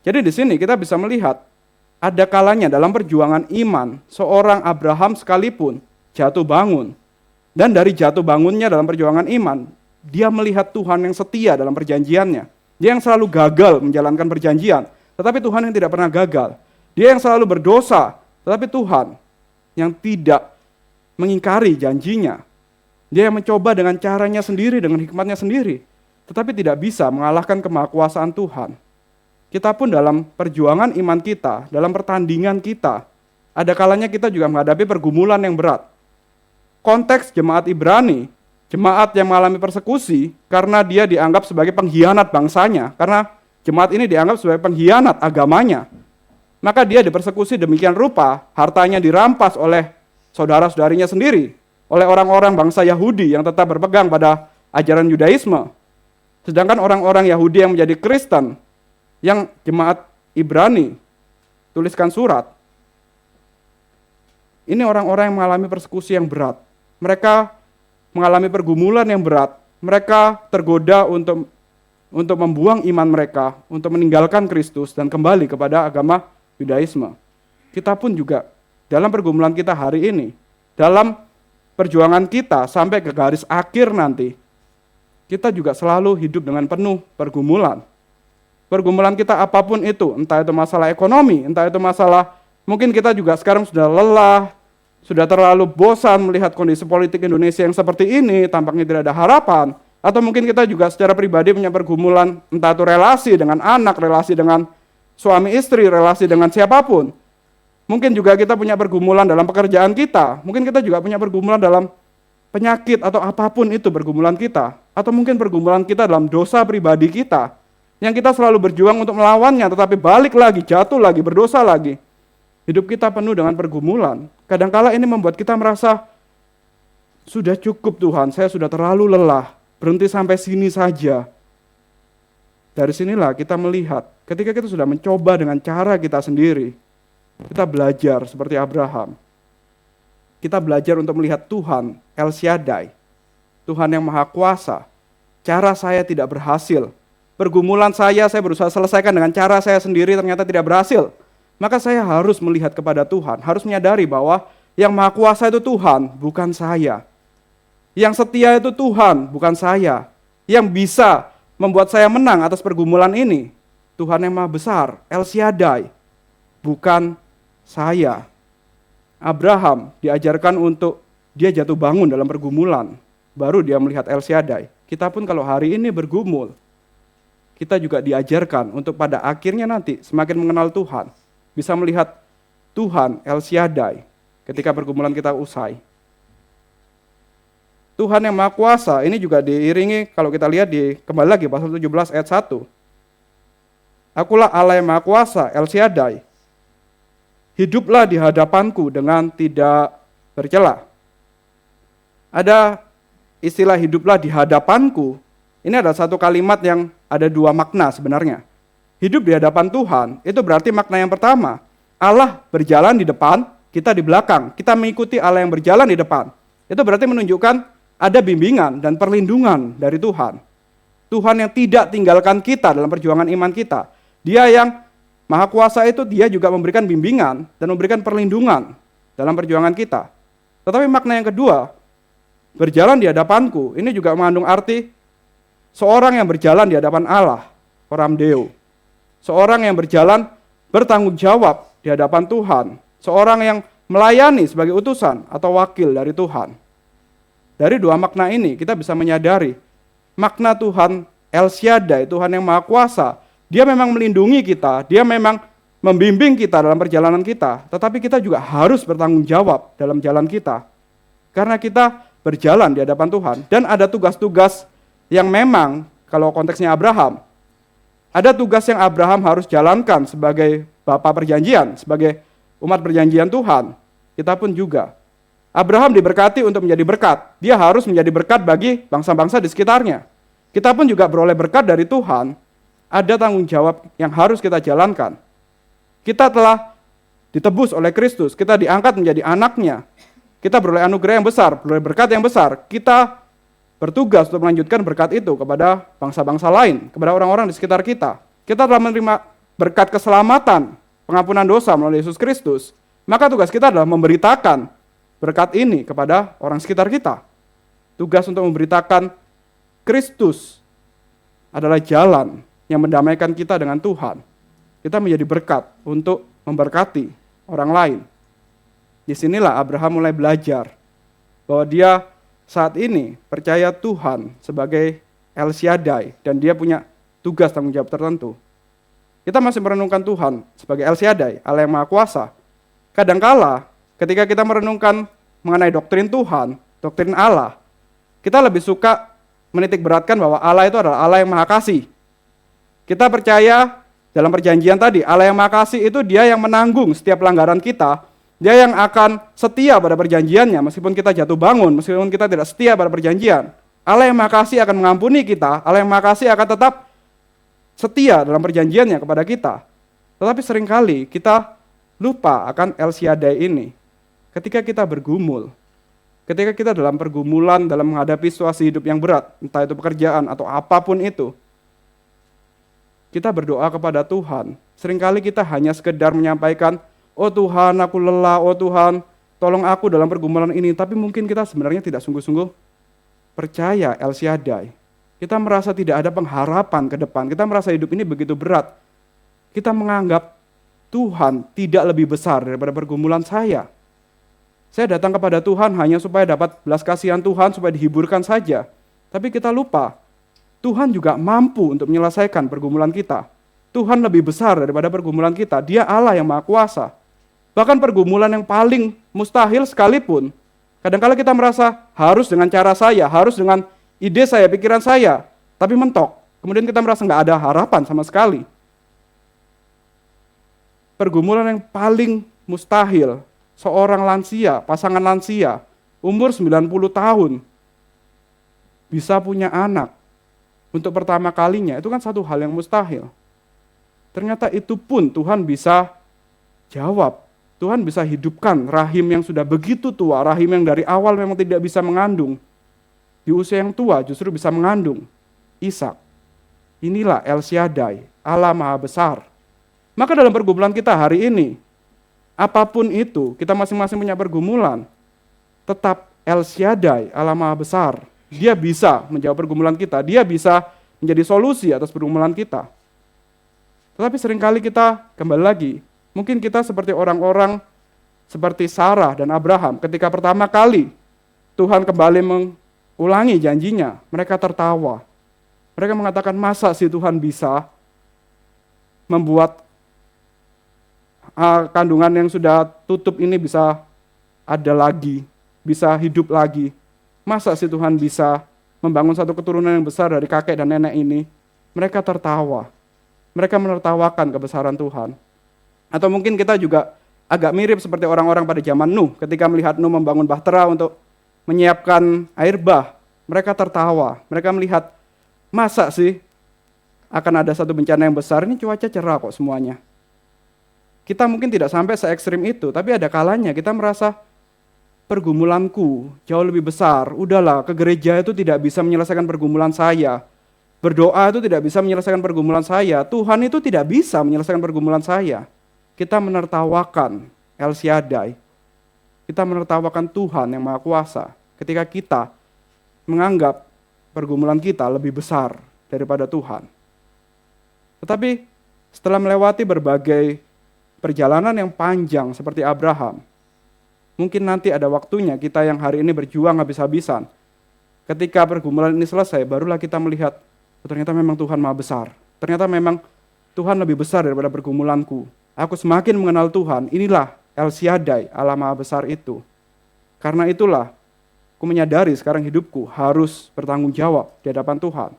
Jadi di sini kita bisa melihat, ada kalanya dalam perjuangan iman, seorang Abraham sekalipun jatuh bangun. Dan dari jatuh bangunnya dalam perjuangan iman, dia melihat Tuhan yang setia dalam perjanjiannya. Dia yang selalu gagal menjalankan perjanjian, tetapi Tuhan yang tidak pernah gagal. Dia yang selalu berdosa, tetapi Tuhan yang tidak mengingkari janjinya. Dia yang mencoba dengan caranya sendiri, dengan hikmatnya sendiri, tetapi tidak bisa mengalahkan kemahakuasaan Tuhan. Kita pun dalam perjuangan iman kita, dalam pertandingan kita, ada kalanya kita juga menghadapi pergumulan yang berat. Konteks jemaat Ibrani, jemaat yang mengalami persekusi karena dia dianggap sebagai pengkhianat bangsanya, karena jemaat ini dianggap sebagai pengkhianat agamanya. Maka dia dipersekusi demikian rupa, hartanya dirampas oleh saudara-saudarinya sendiri, oleh orang-orang bangsa Yahudi yang tetap berpegang pada ajaran Yudaisme. Sedangkan orang-orang Yahudi yang menjadi Kristen, yang jemaat Ibrani tuliskan surat, ini orang-orang yang mengalami persekusi yang berat. Mereka mengalami pergumulan yang berat. Mereka tergoda untuk membuang iman mereka, untuk meninggalkan Kristus dan kembali kepada agama Yudaisme. Kita pun juga dalam pergumulan kita hari ini, dalam perjuangan kita sampai ke garis akhir nanti, kita juga selalu hidup dengan penuh pergumulan. Pergumulan kita apapun itu, entah itu masalah ekonomi, entah itu masalah, mungkin kita juga sekarang sudah lelah, sudah terlalu bosan melihat kondisi politik Indonesia yang seperti ini, tampaknya tidak ada harapan, atau mungkin kita juga secara pribadi punya pergumulan, entah itu relasi dengan anak, relasi dengan suami istri, relasi dengan siapapun. Mungkin juga kita punya pergumulan dalam pekerjaan kita, mungkin kita juga punya pergumulan dalam penyakit atau apapun itu pergumulan kita, atau mungkin pergumulan kita dalam dosa pribadi kita, yang kita selalu berjuang untuk melawannya, tetapi balik lagi, jatuh lagi, berdosa lagi. Hidup kita penuh dengan pergumulan. Kadangkala ini membuat kita merasa, sudah cukup Tuhan, saya sudah terlalu lelah, berhenti sampai sini saja. Dari sinilah kita melihat, ketika kita sudah mencoba dengan cara kita sendiri, kita belajar seperti Abraham. Kita belajar untuk melihat Tuhan, El Shaddai, Tuhan yang Maha Kuasa. Cara saya tidak berhasil. Pergumulan saya berusaha selesaikan dengan cara saya sendiri, ternyata tidak berhasil. Maka saya harus melihat kepada Tuhan, harus menyadari bahwa yang Maha Kuasa itu Tuhan, bukan saya. Yang setia itu Tuhan, bukan saya. Yang bisa membuat saya menang atas pergumulan ini, Tuhan yang Maha Besar, El Shaddai, bukan saya. Abraham diajarkan untuk dia jatuh bangun dalam pergumulan, baru dia melihat El Shaddai. Kita pun kalau hari ini bergumul, kita juga diajarkan untuk pada akhirnya nanti semakin mengenal Tuhan, bisa melihat Tuhan El Shaddai ketika pergumulan kita usai. Tuhan yang Maha Kuasa ini juga diiringi, kalau kita lihat kembali lagi pasal 17 ayat 1. Akulah Allah yang Maha Kuasa, El Shaddai. Hiduplah di hadapanku dengan tidak bercela. Ada istilah hiduplah di hadapanku, ini adalah satu kalimat yang ada dua makna sebenarnya. Hidup di hadapan Tuhan, itu berarti makna yang pertama, Allah berjalan di depan, kita di belakang. Kita mengikuti Allah yang berjalan di depan. Itu berarti menunjukkan ada bimbingan dan perlindungan dari Tuhan. Tuhan yang tidak tinggalkan kita dalam perjuangan iman kita. Dia yang Maha Kuasa itu, dia juga memberikan bimbingan dan memberikan perlindungan dalam perjuangan kita. Tetapi makna yang kedua, berjalan di hadapanku, ini juga mengandung arti seorang yang berjalan di hadapan Allah, Coram Deo. Seorang yang berjalan bertanggung jawab di hadapan Tuhan. Seorang yang melayani sebagai utusan atau wakil dari Tuhan. Dari dua makna ini kita bisa menyadari makna Tuhan El Shaddai, Tuhan yang Maha Kuasa. Dia memang melindungi kita, dia memang membimbing kita dalam perjalanan kita. Tetapi kita juga harus bertanggung jawab dalam jalan kita. Karena kita berjalan di hadapan Tuhan. Dan ada tugas-tugas yang memang, kalau konteksnya Abraham, ada tugas yang Abraham harus jalankan sebagai bapa perjanjian, sebagai umat perjanjian Tuhan. Kita pun juga. Abraham diberkati untuk menjadi berkat. Dia harus menjadi berkat bagi bangsa-bangsa di sekitarnya. Kita pun juga beroleh berkat dari Tuhan. Ada tanggung jawab yang harus kita jalankan. Kita telah ditebus oleh Kristus. Kita diangkat menjadi anaknya. Kita beroleh anugerah yang besar, beroleh berkat yang besar. Kita bertugas untuk melanjutkan berkat itu kepada bangsa-bangsa lain, kepada orang-orang di sekitar kita. Kita telah menerima berkat keselamatan, pengampunan dosa melalui Yesus Kristus. Maka tugas kita adalah memberitakan berkat ini kepada orang sekitar kita. Tugas untuk memberitakan Kristus adalah jalan yang mendamaikan kita dengan Tuhan. Kita menjadi berkat untuk memberkati orang lain. Disinilah Abraham mulai belajar bahwa dia saat ini percaya Tuhan sebagai El Shaddai dan dia punya tugas tanggung jawab tertentu. Kita masih merenungkan Tuhan sebagai El Shaddai, Allah yang Maha Kuasa. Kadangkala ketika kita merenungkan mengenai doktrin Tuhan, doktrin Allah, kita lebih suka menitik beratkan bahwa Allah itu adalah Allah yang Maha Kasih. Kita percaya dalam perjanjian tadi, Allah yang Maha Kasih itu dia yang menanggung setiap pelanggaran kita, dia yang akan setia pada perjanjiannya meskipun kita jatuh bangun, meskipun kita tidak setia pada perjanjian. Allah yang Maha Kasih akan mengampuni kita, Allah yang Maha Kasih akan tetap setia dalam perjanjiannya kepada kita. Tetapi seringkali kita lupa akan El Shaddai ini. Ketika kita bergumul, ketika kita dalam pergumulan dalam menghadapi situasi hidup yang berat, entah itu pekerjaan atau apapun itu, kita berdoa kepada Tuhan. Seringkali kita hanya sekedar menyampaikan, oh Tuhan aku lelah, oh Tuhan tolong aku dalam pergumulan ini. Tapi mungkin kita sebenarnya tidak sungguh-sungguh percaya El Shaddai. Kita merasa tidak ada pengharapan ke depan. Kita merasa hidup ini begitu berat. Kita menganggap Tuhan tidak lebih besar daripada pergumulan saya. Saya datang kepada Tuhan hanya supaya dapat belas kasihan Tuhan, supaya dihiburkan saja. Tapi kita lupa, Tuhan juga mampu untuk menyelesaikan pergumulan kita. Tuhan lebih besar daripada pergumulan kita. Dia Allah yang Maha Kuasa. Bahkan pergumulan yang paling mustahil sekalipun, kadang-kala kita merasa harus dengan cara saya, harus dengan ide saya, pikiran saya, tapi mentok. Kemudian kita merasa nggak ada harapan sama sekali. Pergumulan yang paling mustahil, seorang lansia, pasangan lansia, umur 90 tahun, bisa punya anak untuk pertama kalinya, itu kan satu hal yang mustahil. Ternyata itu pun Tuhan bisa jawab. Tuhan bisa hidupkan rahim yang sudah begitu tua, rahim yang dari awal memang tidak bisa mengandung. Di usia yang tua justru bisa mengandung Ishak. Inilah El Shaddai, Allah Maha Besar. Maka dalam pergumulan kita hari ini, apapun itu, kita masing-masing punya pergumulan, tetap El Shaddai, Allah Maha Besar. Dia bisa menjawab pergumulan kita, dia bisa menjadi solusi atas pergumulan kita. Tetapi seringkali kita kembali lagi, mungkin kita seperti orang-orang seperti Sarah dan Abraham, ketika pertama kali Tuhan kembali mengulangi janjinya, mereka tertawa. Mereka mengatakan, masa sih Tuhan bisa membuat kandungan yang sudah tutup ini bisa ada lagi, bisa hidup lagi. Masa sih Tuhan bisa membangun satu keturunan yang besar dari kakek dan nenek ini? Mereka tertawa. Mereka menertawakan kebesaran Tuhan. Atau mungkin kita juga agak mirip seperti orang-orang pada zaman Nuh, ketika melihat Nuh membangun bahtera untuk menyiapkan air bah. Mereka tertawa, mereka melihat, masa sih akan ada satu bencana yang besar, ini cuaca cerah kok semuanya. Kita mungkin tidak sampai se ekstrim itu, tapi ada kalanya kita merasa pergumulanku jauh lebih besar. Udahlah, ke gereja itu tidak bisa menyelesaikan pergumulan saya. Berdoa itu tidak bisa menyelesaikan pergumulan saya. Tuhan itu tidak bisa menyelesaikan pergumulan saya. Kita menertawakan El Shaddai. Kita menertawakan Tuhan yang Maha Kuasa ketika kita menganggap pergumulan kita lebih besar daripada Tuhan. Tetapi setelah melewati berbagai perjalanan yang panjang seperti Abraham, mungkin nanti ada waktunya kita yang hari ini berjuang habis-habisan. Ketika pergumulan ini selesai, barulah kita melihat, ternyata memang Tuhan Maha Besar. Ternyata memang Tuhan lebih besar daripada pergumulanku. Aku semakin mengenal Tuhan, inilah El Shaddai, Allah Maha Besar itu. Karena itulah, aku menyadari sekarang hidupku harus bertanggung jawab di hadapan Tuhan.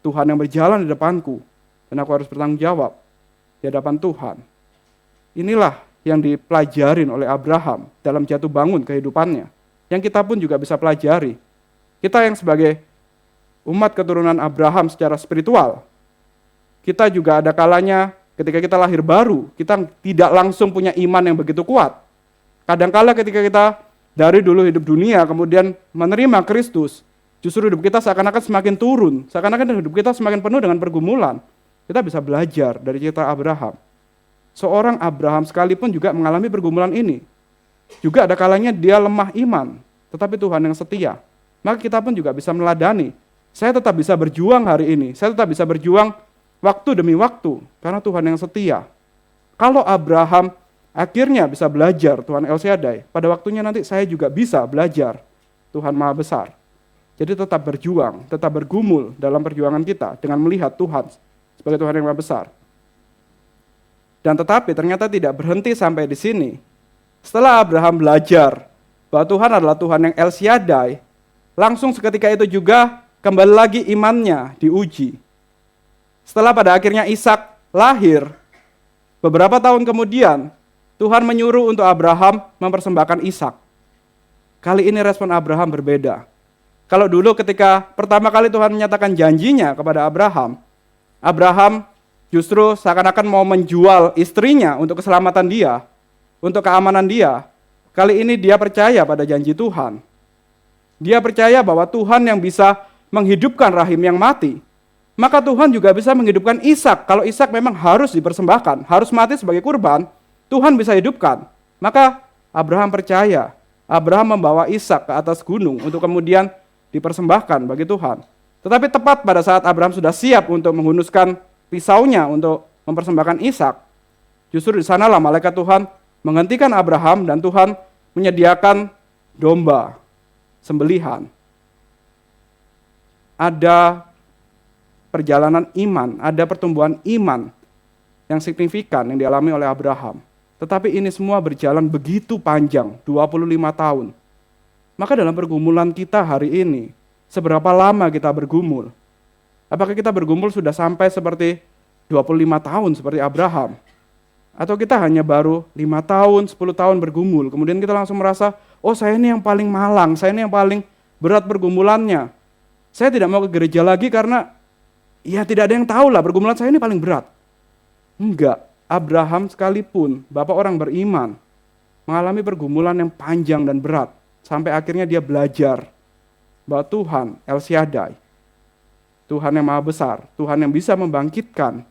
Tuhan yang berjalan di depanku, dan aku harus bertanggung jawab di hadapan Tuhan. Inilah yang dipelajarin oleh Abraham dalam jatuh bangun kehidupannya. Yang kita pun juga bisa pelajari. Kita yang sebagai umat keturunan Abraham secara spiritual, kita juga ada kalanya ketika kita lahir baru, kita tidak langsung punya iman yang begitu kuat. Kadangkala ketika kita dari dulu hidup dunia, kemudian menerima Kristus, justru hidup kita seakan-akan semakin turun, seakan-akan hidup kita semakin penuh dengan pergumulan. Kita bisa belajar dari cerita Abraham. Seorang Abraham sekalipun juga mengalami pergumulan ini. Juga ada kalanya dia lemah iman, tetapi Tuhan yang setia. Maka kita pun juga bisa meladani. Saya tetap bisa berjuang hari ini, saya tetap bisa berjuang waktu demi waktu, karena Tuhan yang setia. Kalau Abraham akhirnya bisa belajar Tuhan El Shaddai, pada waktunya nanti saya juga bisa belajar Tuhan Maha Besar. Jadi tetap berjuang, tetap bergumul dalam perjuangan kita dengan melihat Tuhan sebagai Tuhan yang Maha Besar. Dan tetapi ternyata tidak berhenti sampai di sini. Setelah Abraham belajar bahwa Tuhan adalah Tuhan yang El Shaddai, langsung seketika itu juga kembali lagi imannya diuji. Setelah pada akhirnya Ishak lahir, beberapa tahun kemudian Tuhan menyuruh untuk Abraham mempersembahkan Ishak. Kali ini respon Abraham berbeda. Kalau dulu ketika pertama kali Tuhan menyatakan janjinya kepada Abraham, Abraham justru seakan-akan mau menjual istrinya untuk keselamatan dia, untuk keamanan dia. Kali ini dia percaya pada janji Tuhan. Dia percaya bahwa Tuhan yang bisa menghidupkan rahim yang mati, maka Tuhan juga bisa menghidupkan Ishak. Kalau Ishak memang harus dipersembahkan, harus mati sebagai kurban, Tuhan bisa hidupkan. Maka Abraham percaya. Abraham membawa Ishak ke atas gunung untuk kemudian dipersembahkan bagi Tuhan. Tetapi tepat pada saat Abraham sudah siap untuk menghunuskan pisaunya untuk mempersembahkan Ishak, justru di sanalah malaikat Tuhan menghentikan Abraham dan Tuhan menyediakan domba, sembelihan. Ada perjalanan iman, ada pertumbuhan iman yang signifikan yang dialami oleh Abraham. Tetapi ini semua berjalan begitu panjang, 25 tahun. Maka dalam pergumulan kita hari ini, seberapa lama kita bergumul? Apakah kita bergumul sudah sampai seperti 25 tahun seperti Abraham? Atau kita hanya baru 5 tahun, 10 tahun bergumul, kemudian kita langsung merasa, oh saya ini yang paling malang, saya ini yang paling berat pergumulannya. Saya tidak mau ke gereja lagi karena ya tidak ada yang tahu lah pergumulan saya ini paling berat. Enggak, Abraham sekalipun, bapak orang beriman, mengalami pergumulan yang panjang dan berat. Sampai akhirnya dia belajar bahwa Tuhan El Shaddai, Tuhan yang Maha Besar, Tuhan yang bisa membangkitkan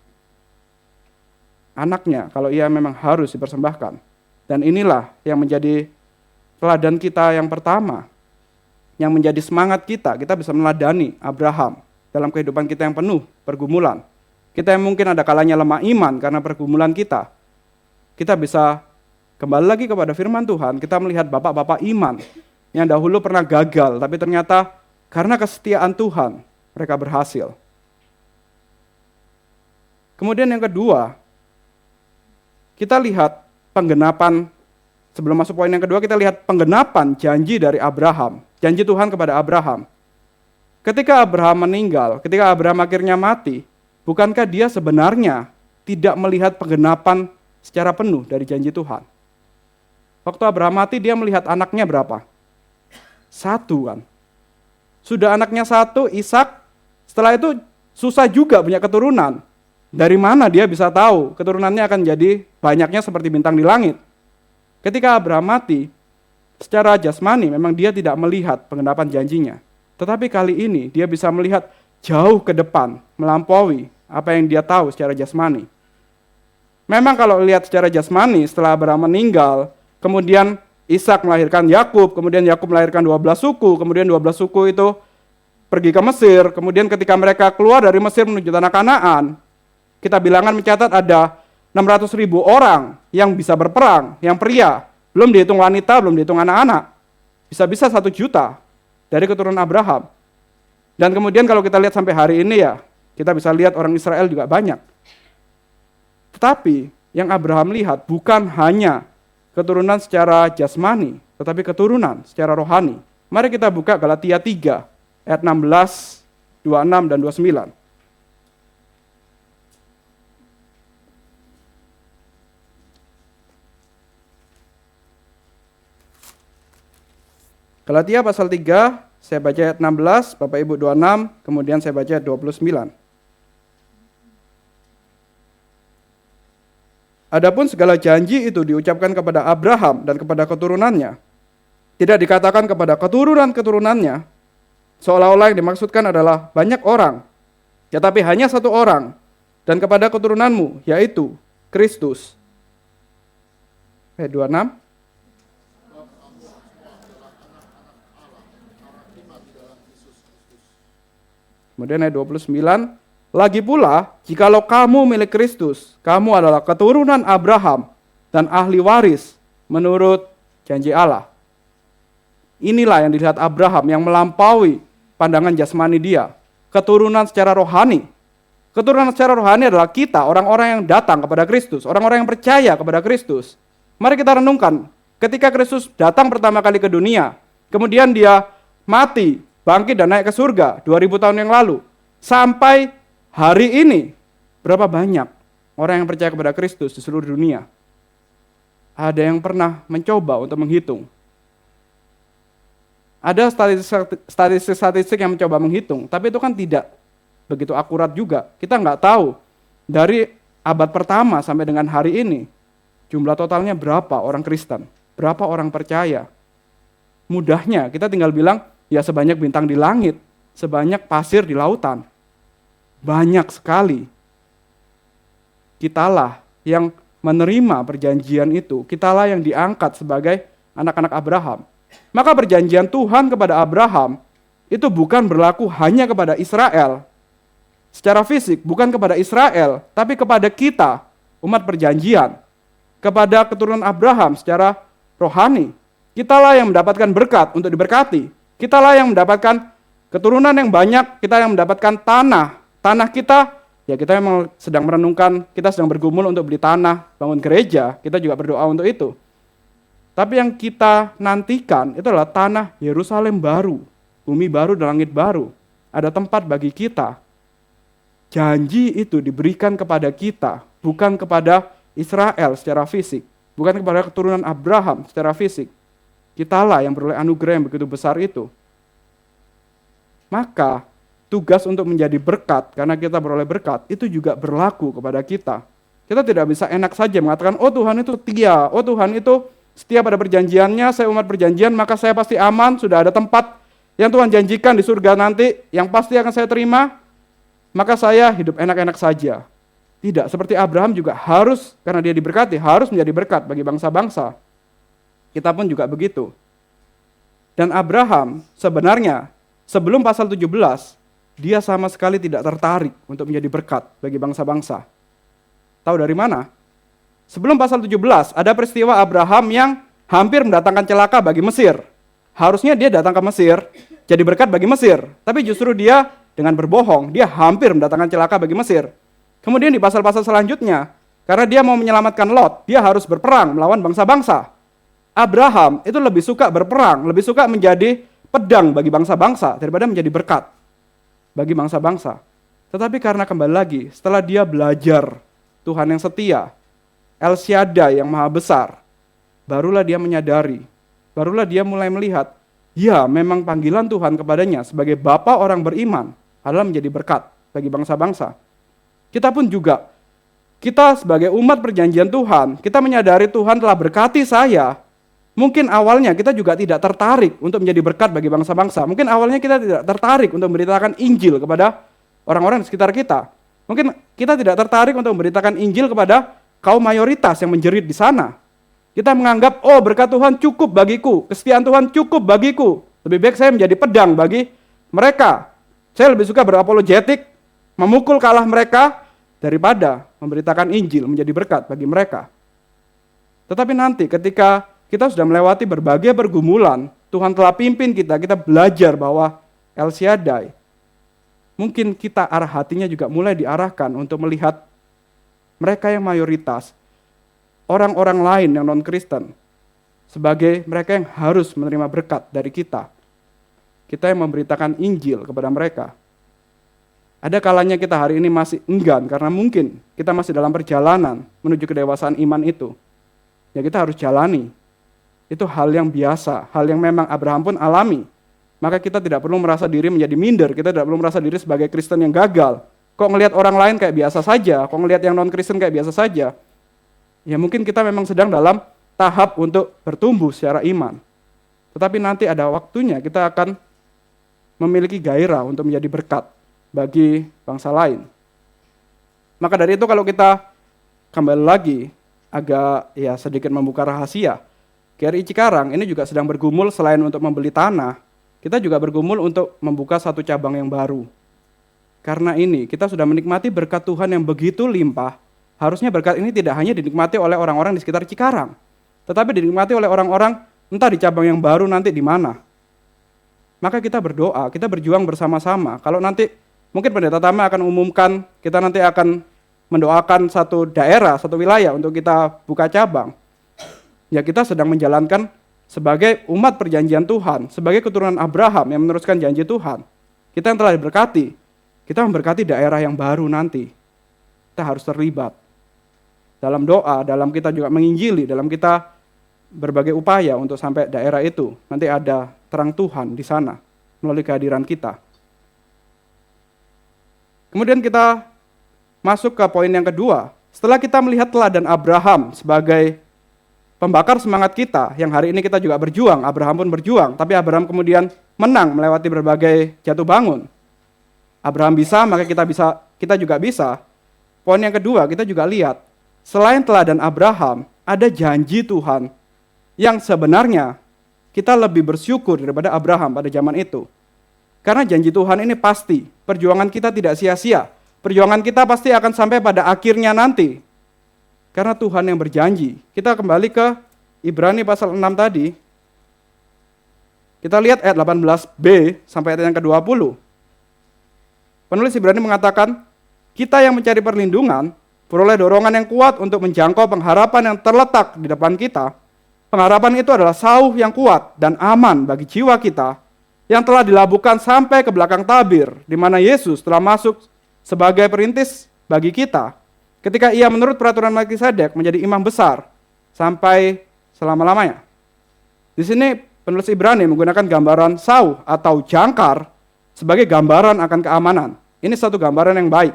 anaknya kalau ia memang harus dipersembahkan. Dan inilah yang menjadi teladan kita yang pertama, yang menjadi semangat kita bisa meladani Abraham dalam kehidupan kita yang penuh pergumulan. Kita yang mungkin ada kalanya lemah iman karena pergumulan kita bisa kembali lagi kepada firman Tuhan, kita melihat bapak-bapak iman yang dahulu pernah gagal, tapi ternyata karena kesetiaan Tuhan, mereka berhasil. Kemudian yang kedua, kita lihat penggenapan, sebelum masuk poin yang kedua, kita lihat penggenapan janji dari Abraham, janji Tuhan kepada Abraham. Ketika Abraham meninggal, ketika Abraham akhirnya mati, bukankah dia sebenarnya tidak melihat penggenapan secara penuh dari janji Tuhan? Waktu Abraham mati, dia melihat anaknya berapa? 1 kan. Sudah anaknya satu, Ishak, setelah itu susah juga punya keturunan. Dari mana dia bisa tahu keturunannya akan jadi banyaknya seperti bintang di langit? Ketika Abraham mati, secara jasmani memang dia tidak melihat penggenapan janjinya. Tetapi kali ini dia bisa melihat jauh ke depan, melampaui apa yang dia tahu secara jasmani. Memang kalau lihat secara jasmani, setelah Abraham meninggal, kemudian Ishak melahirkan Yakub, kemudian Yakub melahirkan 12 suku, kemudian 12 suku itu pergi ke Mesir, kemudian ketika mereka keluar dari Mesir menuju tanah Kanaan, kita bilangan mencatat ada 600.000 orang yang bisa berperang, yang pria, belum dihitung wanita, belum dihitung anak-anak. Bisa-bisa 1 juta dari keturunan Abraham. Dan kemudian kalau kita lihat sampai hari ini ya, kita bisa lihat orang Israel juga banyak. Tetapi yang Abraham lihat bukan hanya keturunan secara jasmani, tetapi keturunan secara rohani. Mari kita buka Galatia 3, ayat 16, 26, dan 29. Galatia pasal 3, saya baca ayat 16, Bapak Ibu 26, kemudian saya baca ayat 29. Adapun segala janji itu diucapkan kepada Abraham dan kepada keturunannya. Tidak dikatakan kepada keturunan-keturunannya, seolah-olah yang dimaksudkan adalah banyak orang, tetapi hanya 1 orang, dan kepada keturunanmu, yaitu Kristus. Ayat 26. Kemudian ayat 29. Lagi pula, jikalau kamu milik Kristus, kamu adalah keturunan Abraham dan ahli waris menurut janji Allah. Inilah yang dilihat Abraham yang melampaui pandangan jasmani dia. Keturunan secara rohani. Keturunan secara rohani adalah kita, orang-orang yang datang kepada Kristus, orang-orang yang percaya kepada Kristus. Mari kita renungkan, ketika Kristus datang pertama kali ke dunia, kemudian dia mati, bangkit dan naik ke surga 2000 tahun yang lalu, sampai hari ini, berapa banyak orang yang percaya kepada Kristus di seluruh dunia? Ada yang pernah mencoba untuk menghitung? Ada statistik yang mencoba menghitung, tapi itu kan tidak begitu akurat juga. Kita nggak tahu dari abad pertama sampai dengan hari ini, jumlah totalnya berapa orang Kristen, berapa orang percaya. Mudahnya kita tinggal bilang, ya sebanyak bintang di langit, sebanyak pasir di lautan. Banyak sekali. Kitalah yang menerima perjanjian itu. Kitalah yang diangkat sebagai anak-anak Abraham. Maka perjanjian Tuhan kepada Abraham itu bukan berlaku hanya kepada Israel. Secara fisik, bukan kepada Israel, tapi kepada kita, umat perjanjian. Kepada keturunan Abraham secara rohani. Kitalah yang mendapatkan berkat untuk diberkati. Kitalah yang mendapatkan keturunan yang banyak, kita yang mendapatkan tanah. Tanah kita, ya kita memang sedang merenungkan, kita sedang bergumul untuk beli tanah, bangun gereja, kita juga berdoa untuk itu. Tapi yang kita nantikan itu adalah tanah Yerusalem baru, bumi baru dan langit baru. Ada tempat bagi kita. Janji itu diberikan kepada kita, bukan kepada Israel secara fisik, bukan kepada keturunan Abraham secara fisik. Kitalah yang beroleh anugerah yang begitu besar itu. Maka tugas untuk menjadi berkat, karena kita beroleh berkat, itu juga berlaku kepada kita. Kita tidak bisa enak saja mengatakan, oh Tuhan itu setia, oh Tuhan itu setia pada perjanjiannya, saya umat perjanjian, maka saya pasti aman, sudah ada tempat yang Tuhan janjikan di surga nanti, yang pasti akan saya terima, maka saya hidup enak-enak saja. Tidak, seperti Abraham juga harus, karena dia diberkati, harus menjadi berkat bagi bangsa-bangsa. Kita pun juga begitu. Dan Abraham sebenarnya, sebelum pasal 17, dia sama sekali tidak tertarik untuk menjadi berkat bagi bangsa-bangsa. Tahu dari mana? Sebelum pasal 17, ada peristiwa Abraham yang hampir mendatangkan celaka bagi Mesir. Harusnya dia datang ke Mesir, jadi berkat bagi Mesir. Tapi justru dia dengan berbohong, dia hampir mendatangkan celaka bagi Mesir. Kemudian di pasal-pasal selanjutnya, karena dia mau menyelamatkan Lot, dia harus berperang melawan bangsa-bangsa. Abraham itu lebih suka berperang, lebih suka menjadi pedang bagi bangsa-bangsa daripada menjadi berkat bagi bangsa-bangsa. Tetapi karena kembali lagi, setelah dia belajar Tuhan yang setia, El Shaddai yang maha besar, barulah dia menyadari, barulah dia mulai melihat ya memang panggilan Tuhan kepadanya sebagai bapa orang beriman adalah menjadi berkat bagi bangsa-bangsa. Kita pun juga, kita sebagai umat perjanjian Tuhan, kita menyadari Tuhan telah berkati saya. Mungkin awalnya kita juga tidak tertarik untuk menjadi berkat bagi bangsa-bangsa. Mungkin awalnya kita tidak tertarik untuk memberitakan Injil kepada orang-orang di sekitar kita. Mungkin kita tidak tertarik untuk memberitakan Injil kepada kaum mayoritas yang menjerit di sana. Kita menganggap, oh berkat Tuhan cukup bagiku, kesetiaan Tuhan cukup bagiku. Lebih baik saya menjadi pedang bagi mereka. Saya lebih suka berapologetik, memukul kalah mereka, daripada memberitakan Injil menjadi berkat bagi mereka. Tetapi nanti ketika kita sudah melewati berbagai pergumulan, Tuhan telah pimpin kita belajar bahwa El Shaddai, mungkin kita arah hatinya juga mulai diarahkan untuk melihat mereka yang mayoritas, orang-orang lain yang non-Kristen, sebagai mereka yang harus menerima berkat dari kita. Kita yang memberitakan Injil kepada mereka. Ada kalanya kita hari ini masih enggan, karena mungkin kita masih dalam perjalanan menuju kedewasaan iman itu. Ya kita harus jalani. Itu hal yang biasa, hal yang memang Abraham pun alami. Maka kita tidak perlu merasa diri menjadi minder, kita tidak perlu merasa diri sebagai Kristen yang gagal. Kok ngelihat orang lain kayak biasa saja, kok ngelihat yang non-Kristen kayak biasa saja. Ya mungkin kita memang sedang dalam tahap untuk bertumbuh secara iman. Tetapi nanti ada waktunya kita akan memiliki gairah untuk menjadi berkat bagi bangsa lain. Maka dari itu kalau kita kembali lagi, agak ya sedikit membuka rahasia, GRI Cikarang ini juga sedang bergumul selain untuk membeli tanah, kita juga bergumul untuk membuka satu cabang yang baru. Karena ini kita sudah menikmati berkat Tuhan yang begitu limpah, harusnya berkat ini tidak hanya dinikmati oleh orang-orang di sekitar Cikarang, tetapi dinikmati oleh orang-orang entah di cabang yang baru nanti di mana. Maka kita berdoa, kita berjuang bersama-sama. Kalau nanti mungkin pendeta Tama akan umumkan, kita nanti akan mendoakan satu daerah, satu wilayah untuk kita buka cabang. Ya kita sedang menjalankan sebagai umat perjanjian Tuhan, sebagai keturunan Abraham yang meneruskan janji Tuhan. Kita yang telah diberkati, kita memberkati daerah yang baru nanti. Kita harus terlibat dalam doa, dalam kita juga menginjili, dalam kita berbagai upaya untuk sampai daerah itu. Nanti ada terang Tuhan di sana melalui kehadiran kita. Kemudian kita masuk ke poin yang kedua. Setelah kita melihat teladan Abraham sebagai pembakar semangat kita, yang hari ini kita juga berjuang, Abraham pun berjuang, tapi Abraham kemudian menang melewati berbagai jatuh bangun. Abraham bisa, maka kita juga bisa. Poin yang kedua, kita juga lihat, selain teladan Abraham, ada janji Tuhan yang sebenarnya kita lebih bersyukur daripada Abraham pada zaman itu. Karena janji Tuhan ini pasti, perjuangan kita tidak sia-sia. Perjuangan kita pasti akan sampai pada akhirnya nanti. Karena Tuhan yang berjanji. Kita kembali ke Ibrani pasal 6 tadi. Kita lihat ayat 18b sampai ayat yang ke-20. Penulis Ibrani mengatakan, kita yang mencari perlindungan, peroleh dorongan yang kuat untuk menjangkau pengharapan yang terletak di depan kita. Pengharapan itu adalah sauh yang kuat dan aman bagi jiwa kita, yang telah dilabuhkan sampai ke belakang tabir, di mana Yesus telah masuk sebagai perintis bagi kita. Ketika ia menurut peraturan Melkisedek menjadi imam besar sampai selama-lamanya. Di sini penulis Ibrani menggunakan gambaran sauh atau jangkar sebagai gambaran akan keamanan. Ini satu gambaran yang baik.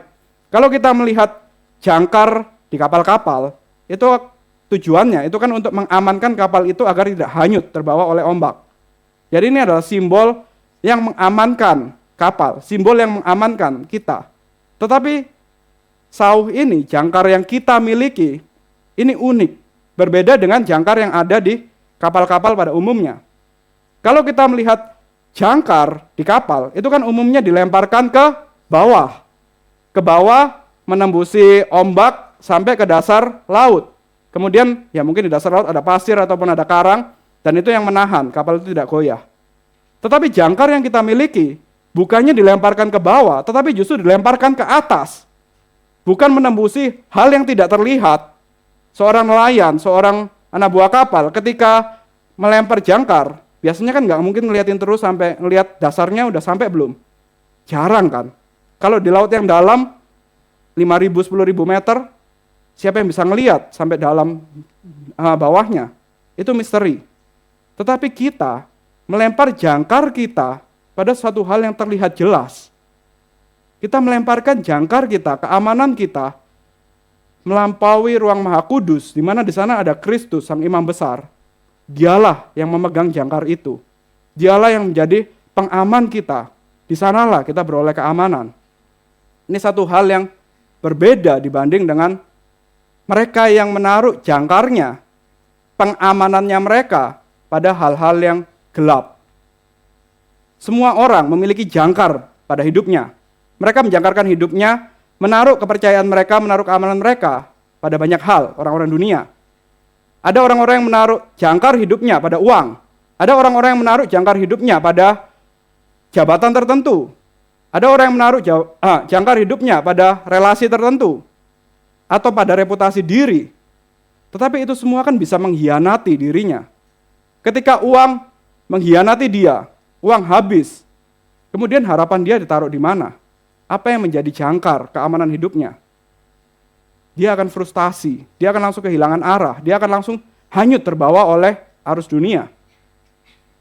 Kalau kita melihat jangkar di kapal-kapal, itu tujuannya itu kan untuk mengamankan kapal itu agar tidak hanyut terbawa oleh ombak. Jadi ini adalah simbol yang mengamankan kapal, simbol yang mengamankan kita. Tetapi sauh ini, jangkar yang kita miliki, ini unik. Berbeda dengan jangkar yang ada di kapal-kapal pada umumnya. Kalau kita melihat jangkar di kapal, itu kan umumnya dilemparkan ke bawah. Ke bawah menembusi ombak sampai ke dasar laut. Kemudian ya mungkin di dasar laut ada pasir ataupun ada karang, dan itu yang menahan kapal itu tidak goyah. Tetapi jangkar yang kita miliki, bukannya dilemparkan ke bawah, tetapi justru dilemparkan ke atas. Bukan menembusi hal yang tidak terlihat. Seorang nelayan, seorang anak buah kapal ketika melempar jangkar, biasanya kan nggak mungkin ngeliatin terus sampai ngeliat dasarnya udah sampai belum. Jarang kan. Kalau di laut yang dalam 5.000, 10.000 meter, siapa yang bisa ngeliat sampai dalam bawahnya? Itu misteri. Tetapi kita melempar jangkar kita pada suatu hal yang terlihat jelas. Kita melemparkan jangkar kita, keamanan kita, melampaui ruang Maha Kudus, di mana di sana ada Kristus, Sang Imam Besar. Dialah yang memegang jangkar itu. Dialah yang menjadi pengaman kita. Di sanalah kita beroleh keamanan. Ini satu hal yang berbeda dibanding dengan mereka yang menaruh jangkarnya, pengamanannya mereka pada hal-hal yang gelap. Semua orang memiliki jangkar pada hidupnya. Mereka menjangkarkan hidupnya, menaruh kepercayaan mereka, menaruh keamanan mereka pada banyak hal, orang-orang dunia. Ada orang-orang yang menaruh jangkar hidupnya pada uang. Ada orang-orang yang menaruh jangkar hidupnya pada jabatan tertentu. Ada orang yang menaruh jangkar hidupnya pada relasi tertentu. Atau pada reputasi diri. Tetapi itu semua kan bisa mengkhianati dirinya. Ketika uang mengkhianati dia, uang habis. Kemudian harapan dia ditaruh di mana? Apa yang menjadi jangkar keamanan hidupnya? Dia akan frustasi, dia akan langsung kehilangan arah, dia akan langsung hanyut terbawa oleh arus dunia.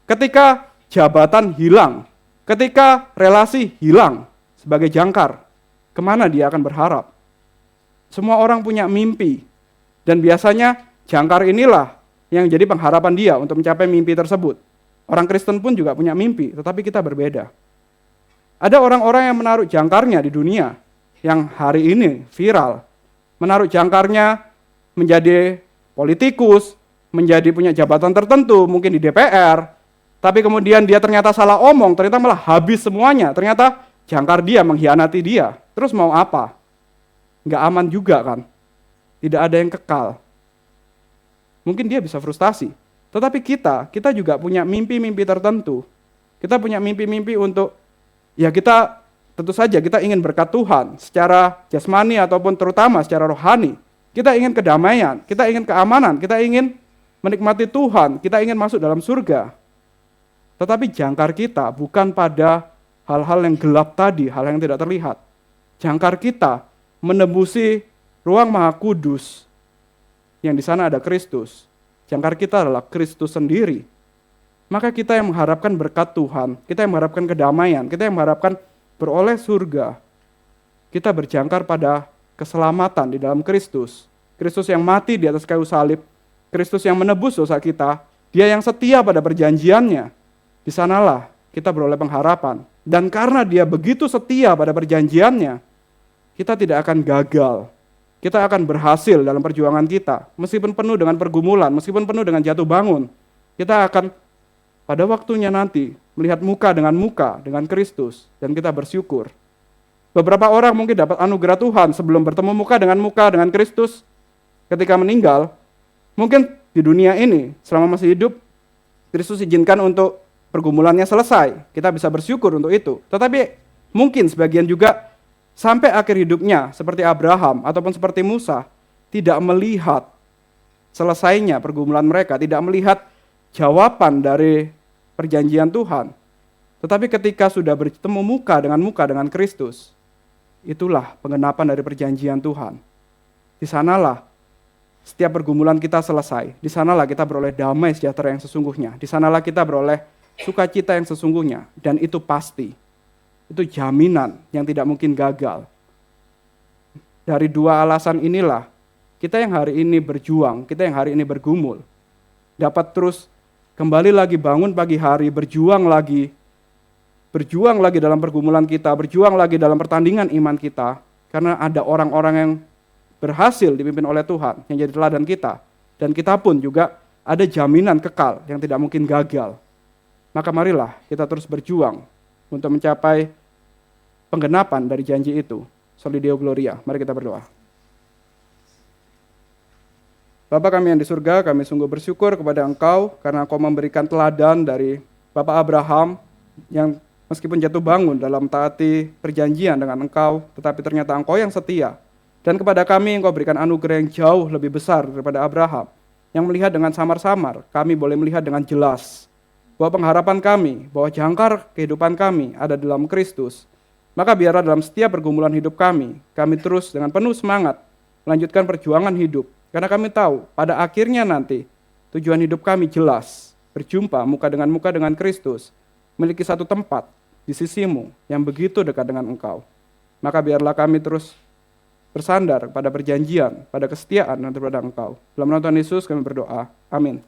Ketika jabatan hilang, ketika relasi hilang sebagai jangkar, kemana dia akan berharap? Semua orang punya mimpi, dan biasanya jangkar inilah yang jadi pengharapan dia untuk mencapai mimpi tersebut. Orang Kristen pun juga punya mimpi, tetapi kita berbeda. Ada orang-orang yang menaruh jangkarnya di dunia, yang hari ini viral, menaruh jangkarnya menjadi politikus, menjadi punya jabatan tertentu, mungkin di DPR, tapi kemudian dia ternyata salah omong, ternyata malah habis semuanya, ternyata jangkar dia mengkhianati dia. Terus mau apa? Nggak aman juga kan? Tidak ada yang kekal. Mungkin dia bisa frustasi, tetapi kita juga punya mimpi-mimpi tertentu. Kita punya mimpi-mimpi untuk, ya kita tentu saja kita ingin berkat Tuhan secara jasmani ataupun terutama secara rohani. Kita ingin kedamaian, kita ingin keamanan, kita ingin menikmati Tuhan, kita ingin masuk dalam surga. Tetapi jangkar kita bukan pada hal-hal yang gelap tadi, hal yang tidak terlihat. Jangkar kita menembusi ruang Maha Kudus yang di sana ada Kristus. Jangkar kita adalah Kristus sendiri. Maka kita yang mengharapkan berkat Tuhan, kita yang mengharapkan kedamaian, kita yang mengharapkan beroleh surga, kita berjangkar pada keselamatan di dalam Kristus. Kristus yang mati di atas kayu salib, Kristus yang menebus dosa kita, Dia yang setia pada perjanjiannya. Di sanalah kita beroleh pengharapan. Dan karena Dia begitu setia pada perjanjiannya, kita tidak akan gagal. Kita akan berhasil dalam perjuangan kita. Meskipun penuh dengan pergumulan, meskipun penuh dengan jatuh bangun, kita akan pada waktunya nanti melihat muka dengan Kristus, dan kita bersyukur. Beberapa orang mungkin dapat anugerah Tuhan sebelum bertemu muka dengan Kristus ketika meninggal. Mungkin di dunia ini selama masih hidup, Kristus izinkan untuk pergumulannya selesai. Kita bisa bersyukur untuk itu. Tetapi mungkin sebagian juga sampai akhir hidupnya seperti Abraham ataupun seperti Musa tidak melihat selesainya pergumulan mereka, tidak melihat jawaban dari perjanjian Tuhan. Tetapi ketika sudah bertemu muka dengan Kristus, itulah penggenapan dari perjanjian Tuhan. Di sanalah setiap pergumulan kita selesai. Di sanalah kita beroleh damai sejahtera yang sesungguhnya. Di sanalah kita beroleh sukacita yang sesungguhnya. Dan itu pasti. Itu jaminan yang tidak mungkin gagal. Dari dua alasan inilah, kita yang hari ini berjuang, kita yang hari ini bergumul, dapat terus kembali lagi bangun pagi hari, berjuang lagi dalam pergumulan kita, berjuang lagi dalam pertandingan iman kita, karena ada orang-orang yang berhasil dipimpin oleh Tuhan, yang jadi teladan kita, dan kita pun juga ada jaminan kekal yang tidak mungkin gagal. Maka marilah kita terus berjuang untuk mencapai penggenapan dari janji itu. Soli Deo Gloria, mari kita berdoa. Bapa kami yang di surga, kami sungguh bersyukur kepada Engkau karena Engkau memberikan teladan dari Bapak Abraham yang meskipun jatuh bangun dalam taati perjanjian dengan Engkau, tetapi ternyata Engkau yang setia. Dan kepada kami Engkau berikan anugerah yang jauh lebih besar daripada Abraham, yang melihat dengan samar-samar, kami boleh melihat dengan jelas bahwa pengharapan kami, bahwa jangkar kehidupan kami ada dalam Kristus. Maka biarlah dalam setiap pergumulan hidup kami terus dengan penuh semangat melanjutkan perjuangan hidup. Karena kami tahu pada akhirnya nanti tujuan hidup kami jelas. berjumpa muka dengan Kristus, memiliki satu tempat di sisimu yang begitu dekat dengan engkau. Maka biarlah kami terus bersandar pada perjanjian, pada kesetiaan dan kepada engkau. Dalam nama Tuhan Yesus kami berdoa. Amin.